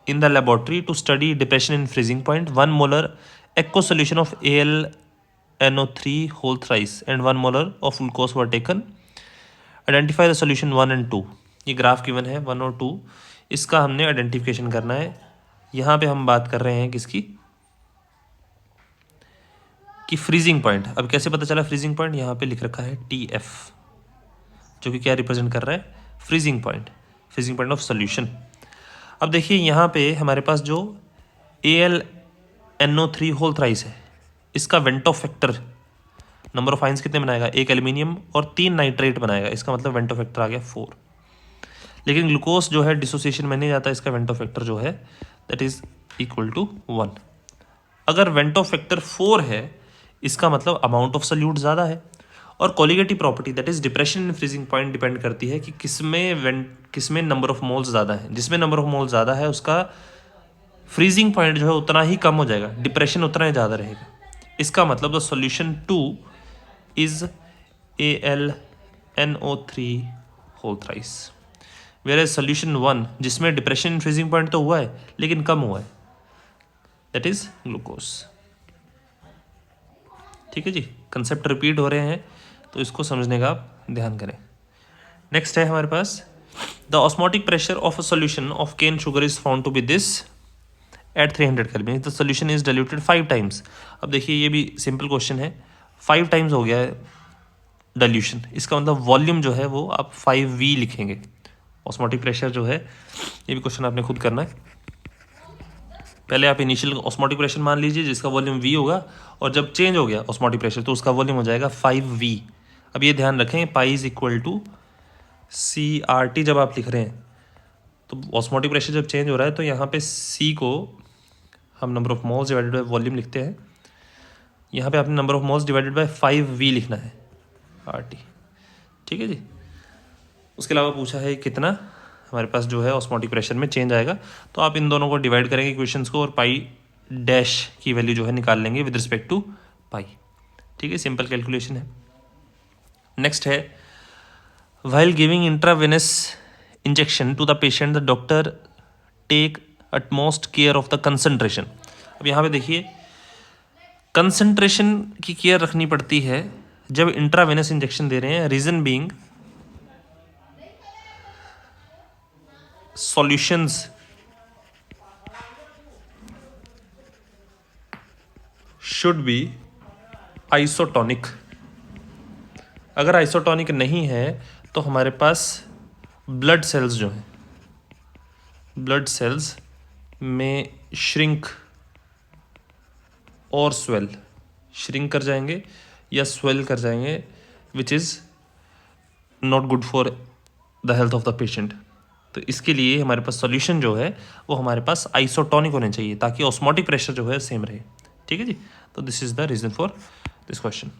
in the laboratory to study depression in freezing point. 1 molar aqueous solution of AlNO3 whole thrice and 1 molar of glucose were taken. Identify the solution 1 and 2. ये ग्राफ गिवन है 1 और 2, इसका हमने आइडेंटिफिकेशन करना है। यहाँ पे हम बात कर रहे हैं किसकी, कि फ्रीजिंग पॉइंट। अब कैसे पता चला फ्रीजिंग पॉइंट, यहाँ पे लिख रखा है TF, जो कि क्या रिप्रेजेंट कर रहा है, फ्रीजिंग पॉइंट ऑफ सोल्यूशन। अब देखिए यहाँ पे हमारे पास जो AlNO3 होल थ्राइस है, इसका Vento factor number of ions कितने बनाएगा, 1 एल्यूमिनियम और 3 नाइट्रेट बनाएगा, इसका मतलब वेंटो फैक्टर आ गया 4। लेकिन ग्लूकोज जो है डिसोसिएशन में नहीं जाता, इसका वेंटो फैक्टर जो है दैट इज इक्वल टू 1। अगर वेंटो फैक्टर 4 है, इसका मतलब अमाउंट ऑफ सल्यूट ज़्यादा है। और colligative property that is depression in freezing point depend करती है कि किसमें नंबर ऑफ मोल्स ज़्यादा है। जिसमें नंबर ऑफ मोल्स ज़्यादा है उसका फ्रीजिंग पॉइंट जो है उतना ही कम हो जाएगा, डिप्रेशन उतना ही ज़्यादा रहेगा। इसका मतलब the solution 2 is AlNO3 whole thrice, whereas solution 1 जिसमें डिप्रेशन इन फ्रीजिंग पॉइंट तो हुआ है लेकिन कम हुआ है, दैट इज ग्लूकोज। ठीक है जी, कंसेप्ट रिपीट हो रहे हैं तो इसको समझने का आप ध्यान करें। नेक्स्ट है हमारे पास, the osmotic pressure of a solution of cane sugar is found to be this at 300 kelvin, the solution is diluted 5 times. अब देखिए ये भी सिंपल क्वेश्चन है, 5 टाइम्स हो गया है डाइल्यूशन, इसका मतलब वॉल्यूम जो है वो आप 5V लिखेंगे। ऑस्मोटिक प्रेशर जो है ये भी क्वेश्चन आपने खुद करना है। पहले आप इनिशियल ऑस्मोटिक प्रेशर मान लीजिए जिसका वॉल्यूम V होगा, और जब चेंज हो गया ऑस्मोटिक प्रेशर तो उसका वॉल्यूम हो जाएगा 5V। अब ये ध्यान रखें, pi is equal to CRT जब आप लिख रहे हैं तो ऑस्मोटिक प्रेशर जब चेंज हो रहा है तो यहाँ पे C को हम number of moles divided by volume लिखते हैं, यहाँ पे आपने number of moles divided by 5V लिखना है RT। ठीक है जी। उसके अलावा पूछा है कितना हमारे पास जो है ऑस्मोटिक प्रेशर में चेंज आएगा, तो आप इन दोनों को डिवाइड करेंगे इक्वेशंस को और पाई डैश की वैल्यू जो है निकाल लेंगे विद रिस्पेक्ट टू पाई। ठीक है, सिंपल कैलकुलेशन है। नेक्स्ट है, while giving intravenous injection to the patient the doctor take utmost care of the concentration. अब यहाँ पे देखिए कंसंट्रेशन की केयर रखनी पड़ती है जब इंट्रावेनस इंजेक्शन दे रहे हैं, reason being solutions should be isotonic. अगर आइसोटोनिक नहीं है तो हमारे पास ब्लड सेल्स जो हैं, ब्लड सेल्स में श्रिंक और स्वेल, श्रिंक कर जाएंगे या स्वेल कर जाएंगे, which is not good for the health of the patient. तो इसके लिए हमारे पास सॉल्यूशन जो है वो हमारे पास आइसोटोनिक होने चाहिए ताकि ऑस्मोटिक प्रेशर जो है सेम रहे। ठीक है जी, तो this is the reason for this question.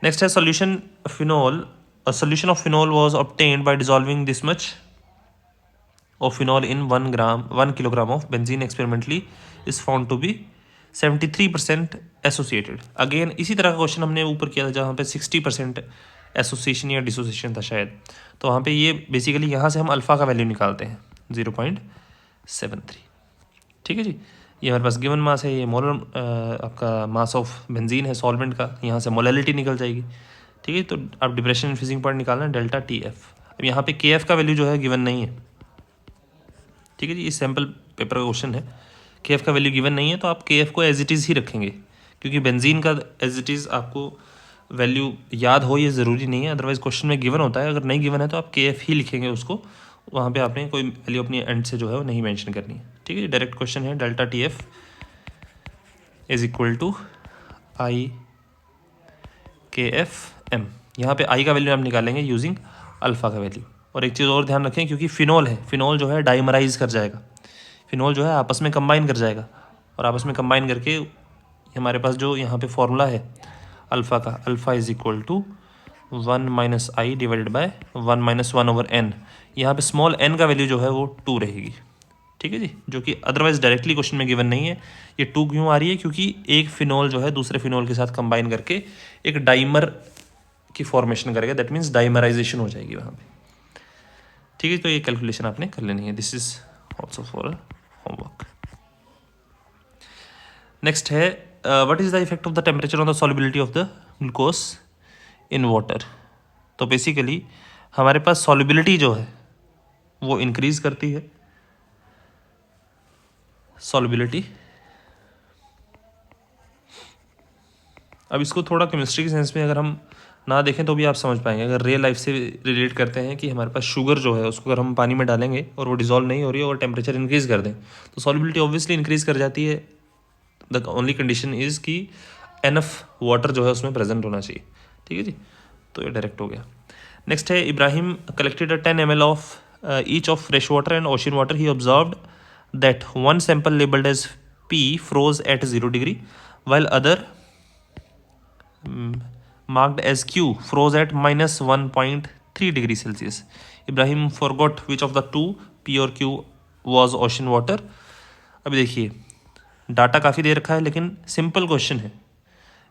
Next है solution phenol. A solution of phenol was obtained by dissolving this much of phenol in 1 kilogram of benzene experimentally is found to be 73% associated. Again इसी तरह का क्वेश्चन हमने ऊपर किया था जहाँ पे 60% एसोसिएशन या डिसोसिएशन था शायद, तो वहाँ पे ये बेसिकली यहाँ से हम अल्फ़ा का वैल्यू निकालते हैं 0.73। ठीक है जी, ये हमारे पास गिवन मास है, ये मोलर आपका मास ऑफ बेंजीन है सॉल्वेंट का, यहाँ से मोलैलिटी निकल जाएगी। ठीक है, तो आप डिप्रेशन इन फ्रीजिंग पॉइंट निकालना डेल्टा TF। अब यहाँ पे KF का वैल्यू जो है गिवन नहीं है। ठीक है जी, इस सैम्पल पेपर का क्वेश्चन है, KF का वैल्यू गिवन नहीं है तो आप KF को एज इट इज़ ही रखेंगे, क्योंकि बेंजीन का एज इट इज़ आपको वैल्यू याद हो ये ज़रूरी नहीं है, अदरवाइज क्वेश्चन में गिवन होता है। अगर नहीं गिवन है तो आप KF ही लिखेंगे उसको, वहाँ पे आपने कोई वैल्यू अपनी एंड से जो है वो नहीं मेंशन करनी है। ठीक है, डायरेक्ट क्वेश्चन है delta T F is equal to I K F M. यहाँ पे आई का वैल्यू हम निकालेंगे यूजिंग अल्फ़ा का वैल्यू। और एक चीज़ और ध्यान रखें, क्योंकि फिनोल है, फिनोल जो है डाइमराइज कर जाएगा, फिनोल जो है आपस में कंबाइन कर जाएगा, और आपस में कंबाइन करके हमारे पास जो यहाँ पे फॉर्मूला है अल्फ़ा का, alpha is equal to 1 minus I divided by 1 minus 1 over N. यहाँ पे स्मॉल एन का वैल्यू जो है वो 2 रहेगी। ठीक है जी, जो कि अदरवाइज डायरेक्टली क्वेश्चन में गिवन नहीं है। ये 2 क्यों आ रही है? क्योंकि एक फिनोल जो है दूसरे फिनोल के साथ कंबाइन करके एक डाइमर की फॉर्मेशन करेगा, दैट मीन्स डाइमराइजेशन हो जाएगी वहाँ पे। ठीक है, तो ये कैलकुलेशन आपने कर लेनी है। This is also for homework. Next है what is the effect of the temperature on the solubility of the glucose in water. तो बेसिकली हमारे पास सॉल्युबिलिटी जो है वो इंक्रीज करती है, सॉल्युबिलिटी। अब इसको थोड़ा केमिस्ट्री के सेंस में अगर हम ना देखें तो भी आप समझ पाएंगे। अगर रियल लाइफ से रिलेट करते हैं कि हमारे पास शुगर जो है उसको अगर हम पानी में डालेंगे और वो डिजोल्व नहीं हो रही है और टेम्परेचर इंक्रीज़ कर दें तो सॉल्युबिलिटी ऑब्वियसली इंक्रीज़ कर जाती है। द ओनली कंडीशन इज़ कि एनफ वाटर जो है उसमें प्रेजेंट होना चाहिए। ठीक है जी, तो ये डायरेक्ट हो गया। नेक्स्ट है Ibrahim collected 10 ml of each of fresh water and ocean water. He observed that one sample labelled as P froze at 0 degree while other marked as Q froze at minus 1.3 degree Celsius. Ibrahim forgot which of the two P और Q was ocean water. अभी देखिए डाटा काफ़ी दे रखा है लेकिन सिंपल क्वेश्चन है।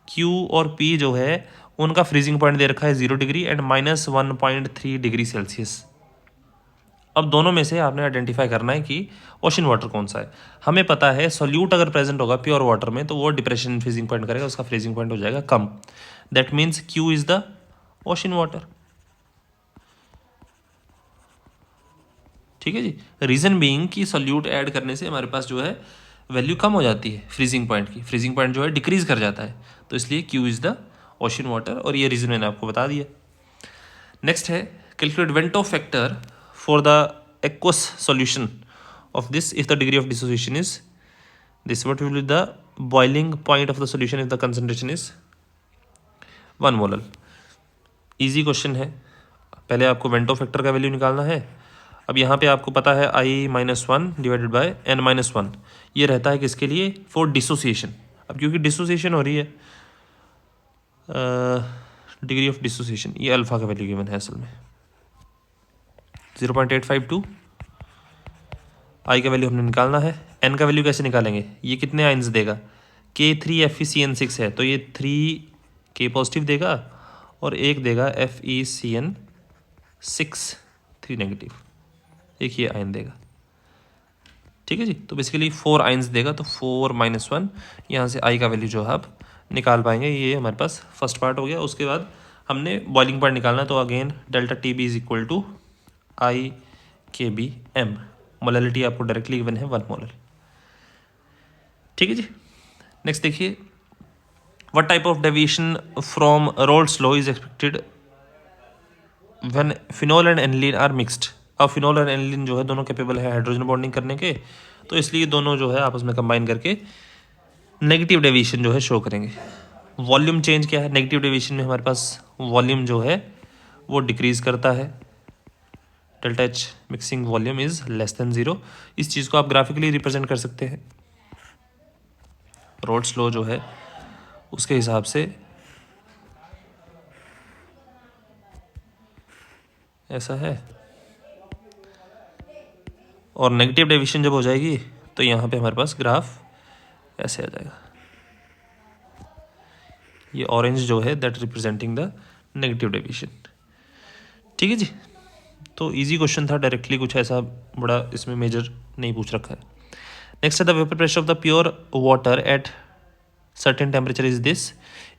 Q और P जो है उनका फ्रीजिंग पॉइंट दे रखा है 0 degree and minus 1.3 degree Celsius. अब दोनों में से आपने आइडेंटिफाई करना है कि ओशन वाटर कौन सा है। हमें पता है सोल्यूट अगर प्रेजेंट होगा प्योर वाटर में तो वो डिप्रेशन फ्रीजिंग पॉइंट करेगा, उसका फ्रीजिंग पॉइंट हो जाएगा कम। That means Q is the ocean water. ठीक है जी, रीजन बीइंग कि सोल्यूट ऐड करने से हमारे पास जो है वैल्यू कम हो जाती है फ्रीजिंग पॉइंट की, फ्रीजिंग पॉइंट जो है डिक्रीज कर जाता है, तो इसलिए Q is the ocean water. और ये रीजन मैंने आपको बता दिया। नेक्स्ट है calculate Vento factor for the aqueous solution of this if the degree of dissociation is this. What will be the boiling point of the solution if the concentration is 1 molar? Easy question है। पहले आपको वेंटो फैक्टर का वैल्यू निकालना है। अब यहाँ पे आपको पता है I minus 1 divided by N minus 1, ये रहता है किसके लिए? For dissociation. अब क्योंकि डिसोसिएशन हो रही है, डिग्री ऑफ डिसोसिएशन, ये अल्फा का वैल्यू गिवन है असल में 0.852। आई का वैल्यू हमने निकालना है। एन का वैल्यू कैसे निकालेंगे? ये कितने आइंस देगा? K3FeCN6 है तो ये 3 K पॉजिटिव देगा और एक देगा FeCN6 3 नेगेटिव, एक ये आयन देगा। ठीक है जी, तो बेसिकली 4 आइंस देगा तो 4 माइनस 1, यहाँ से आई का वैल्यू जो है आप निकाल पाएंगे। ये हमारे पास फर्स्ट पार्ट हो गया। उसके बाद हमने बॉइलिंग पॉइंट निकालना है, तो again delta T B is equal to I K B M. Molality आपको डायरेक्टली गिवन है 1 मोलर। ठीक है जी, नेक्स्ट देखिए what type of deviation from Raoult's law is expected when phenol and aniline are mixed. अब फिनोल और एनिलीन जो है दोनों कैपेबल है हाइड्रोजन बॉन्डिंग करने के, तो इसलिए दोनों जो है आपस में कंबाइन करके नेगेटिव डेविएशन जो है शो करेंगे। वॉल्यूम चेंज क्या है? नेगेटिव डेविएशन में हमारे पास वॉल्यूम जो है वो डिक्रीज करता है। Delta H mixing volume is less than 0। इस चीज़ को आप ग्राफिकली रिप्रेजेंट कर सकते हैं। रोल्स लॉ जो है उसके हिसाब से ऐसा है, और नेगेटिव डेविएशन जब हो जाएगी तो यहाँ पे हमारे पास ग्राफ ऐसे आ जाएगा। ये ऑरेंज जो है that representing the negative deviation. ठीक है जी, तो इजी क्वेश्चन था, डायरेक्टली कुछ ऐसा बड़ा इसमें मेजर नहीं पूछ रखा है। नेक्स्ट है the vapour pressure of the pure water at certain temperature is this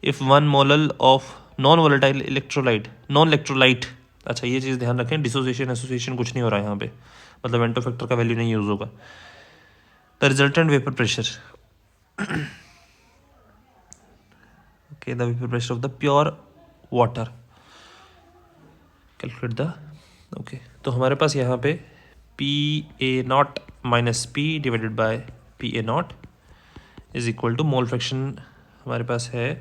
if 1 molar of non volatile electrolyte. अच्छा ये चीज़ ध्यान रखें, डिसोसिएशन एसोसिएशन कुछ नहीं हो रहा है यहाँ पे, मतलब वेंटो फैक्टर का वैल्यू नहीं यूज होगा। The resultant vapour pressure, okay, the vapour pressure of the pure water, calculate the okay, तो हमारे पास यहाँ पे P A not minus P divided by P A not is equal to mole fraction हमारे पास है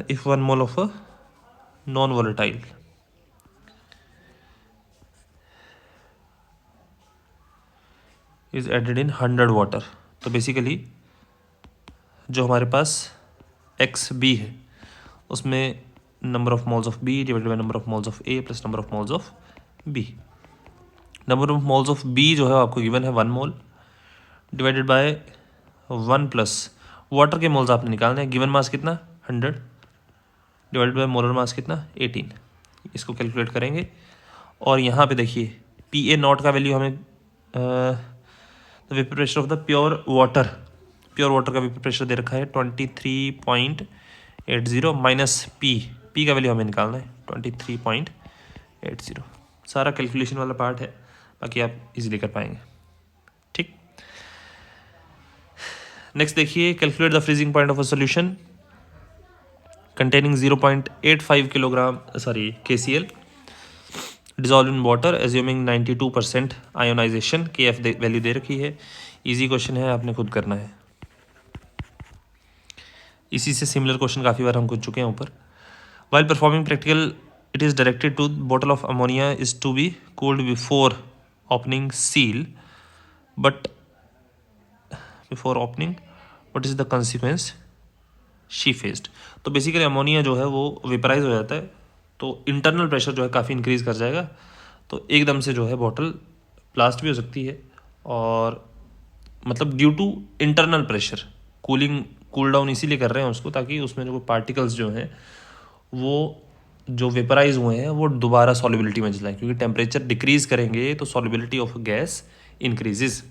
if 1 mole of a non volatile is added in 100 water. तो बेसिकली जो हमारे पास एक्स बी है उसमें number of moles of B divided by number of moles of A plus number of moles of B. Number of moles of B जो है आपको गिवन है 1 मोल डिवाइडेड बाय 1 प्लस वाटर के मोल्स आपने निकालने हैं। गिवन मास कितना 100 डिवाइडेड बाय मोलर मास कितना 18। इसको कैलकुलेट करेंगे और यहाँ पे देखिए पी ए नॉट का वैल्यू हमें the vapour pressure of the pure water का वेपर प्रेशर दे रखा है 23.80 माइनस पी का वैल्यू हमें निकालना है 23.80। सारा कैलकुलेशन वाला पार्ट है, बाकी आप इजीली कर पाएंगे। ठीक, नेक्स्ट देखिए calculate the freezing point of a solution containing 0.85 kilogram KCl dissolved in water assuming 92% ionisation. KF value दे रखी है, इजी क्वेश्चन है, आपने खुद करना है। इसी से सिमिलर क्वेश्चन काफ़ी बार हम कर चुके हैं ऊपर। while performing practical it is directed to bottle of ammonia is to be cooled before opening seal but before opening what is the consequence she faced. तो बेसिकली अमोनिया जो है वो वेपराइज हो जाता है तो इंटरनल प्रेशर जो है काफ़ी इंक्रीज़ कर जाएगा, तो एकदम से जो है बॉटल ब्लास्ट भी हो सकती है और मतलब due to internal pressure cool down इसीलिए कर रहे हैं उसको ताकि उसमें जो पार्टिकल्स जो हैं वो जो वेपराइज हुए हैं वो दोबारा सॉल्युबिलिटी में चलाएं, क्योंकि टेम्परेचर डिक्रीज़ करेंगे तो सॉल्युबिलिटी ऑफ गैस इंक्रीजेज।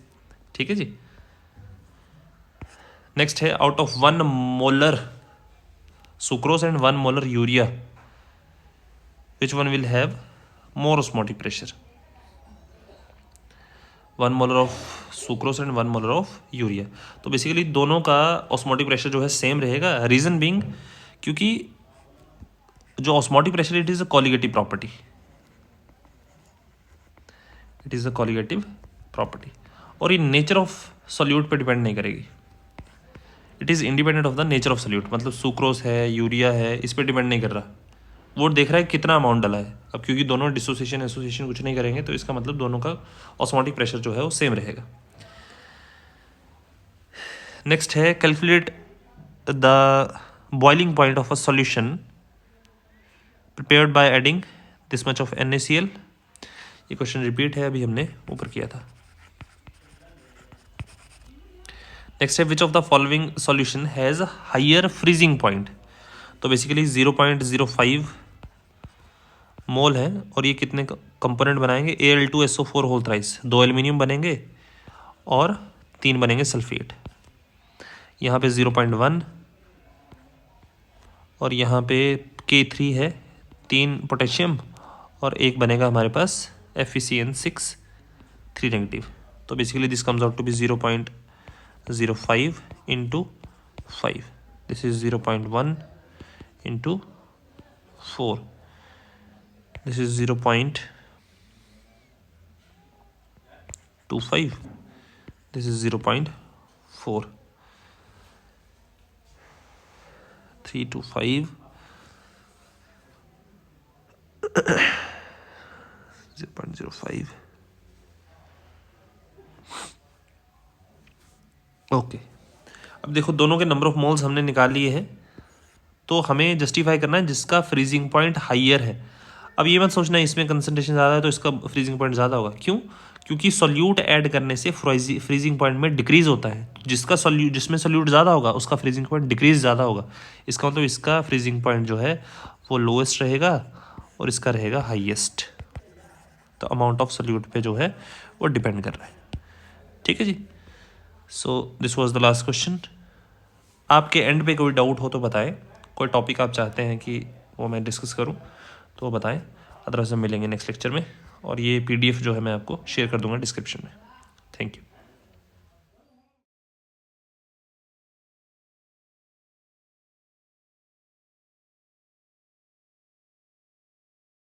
ठीक है जी। नेक्स्ट है out of 1 molar sucrose and 1 molar urea which one will have more osmotic pressure. 1 molar of sucrose and 1 molar of urea, तो बेसिकली दोनों का ऑस्मोटिक प्रेशर जो है सेम रहेगा। रीजन बीइंग क्योंकि जो osmotic pressure it is a colligative property, और ये नेचर ऑफ सॉल्यूट पे डिपेंड नहीं करेगी। It is independent of the nature of solute, मतलब सुक्रोज है यूरिया है इस पर डिपेंड नहीं कर रहा, वो देख रहा है कितना अमाउंट डाला है। अब क्योंकि दोनों डिसोसिएशन एसोसिएशन कुछ नहीं करेंगे तो इसका मतलब दोनों का ऑस्मोटिक प्रेशर जो है वो सेम रहेगा। नेक्स्ट है calculate the boiling point of a solution prepared by adding this much of NaCl। ये क्वेश्चन रिपीट है, अभी हमने ऊपर किया था। नेक्स्ट है which of the following solution has higher freezing point. तो बेसिकली 0.05 मोल है और ये कितने कंपोनेंट बनाएंगे Al2SO4 होल थ्राइस, 2 एल्यूमिनियम बनेंगे और 3 बनेंगे सल्फेट। यहाँ पे 0.1 और यहाँ पे K3 है, 3 पोटेशियम और एक बनेगा हमारे पास FeCN6 3 नेगेटिव। तो basically this comes out to be 0.05 into 5. This is 0.1 into 4. This is 0.25. This is 0.4. 3 to 5. 0.05. Okay, अब देखो दोनों के नंबर ऑफ मोल्स हमने निकाल लिए हैं, तो हमें जस्टिफाई करना है जिसका फ्रीजिंग पॉइंट हाइयर है। अब ये मत सोचना इसमें कंसंट्रेशन ज़्यादा है तो इसका फ्रीजिंग पॉइंट ज़्यादा होगा। क्यों? क्योंकि सॉल्यूट ऐड करने से फ्रीजिंग पॉइंट में डिक्रीज होता है। जिसमें सॉल्यूट ज़्यादा होगा उसका फ्रीजिंग पॉइंट डिक्रीज ज़्यादा होगा। इसका मतलब इसका फ्रीजिंग पॉइंट जो है वो लोएस्ट रहेगा और इसका रहेगा हाईएस्ट। तो अमाउंट ऑफ सॉल्यूट पे जो है वो डिपेंड कर रहा है। ठीक है जी। So this was the last question. आपके एंड पे कोई डाउट हो तो बताएं, कोई टॉपिक आप चाहते हैं कि वो मैं डिस्कस करूं तो वो बताएं। अदरवाइज हम मिलेंगे नेक्स्ट लेक्चर में और ये PDF जो है मैं आपको शेयर कर दूंगा डिस्क्रिप्शन में। Thank you.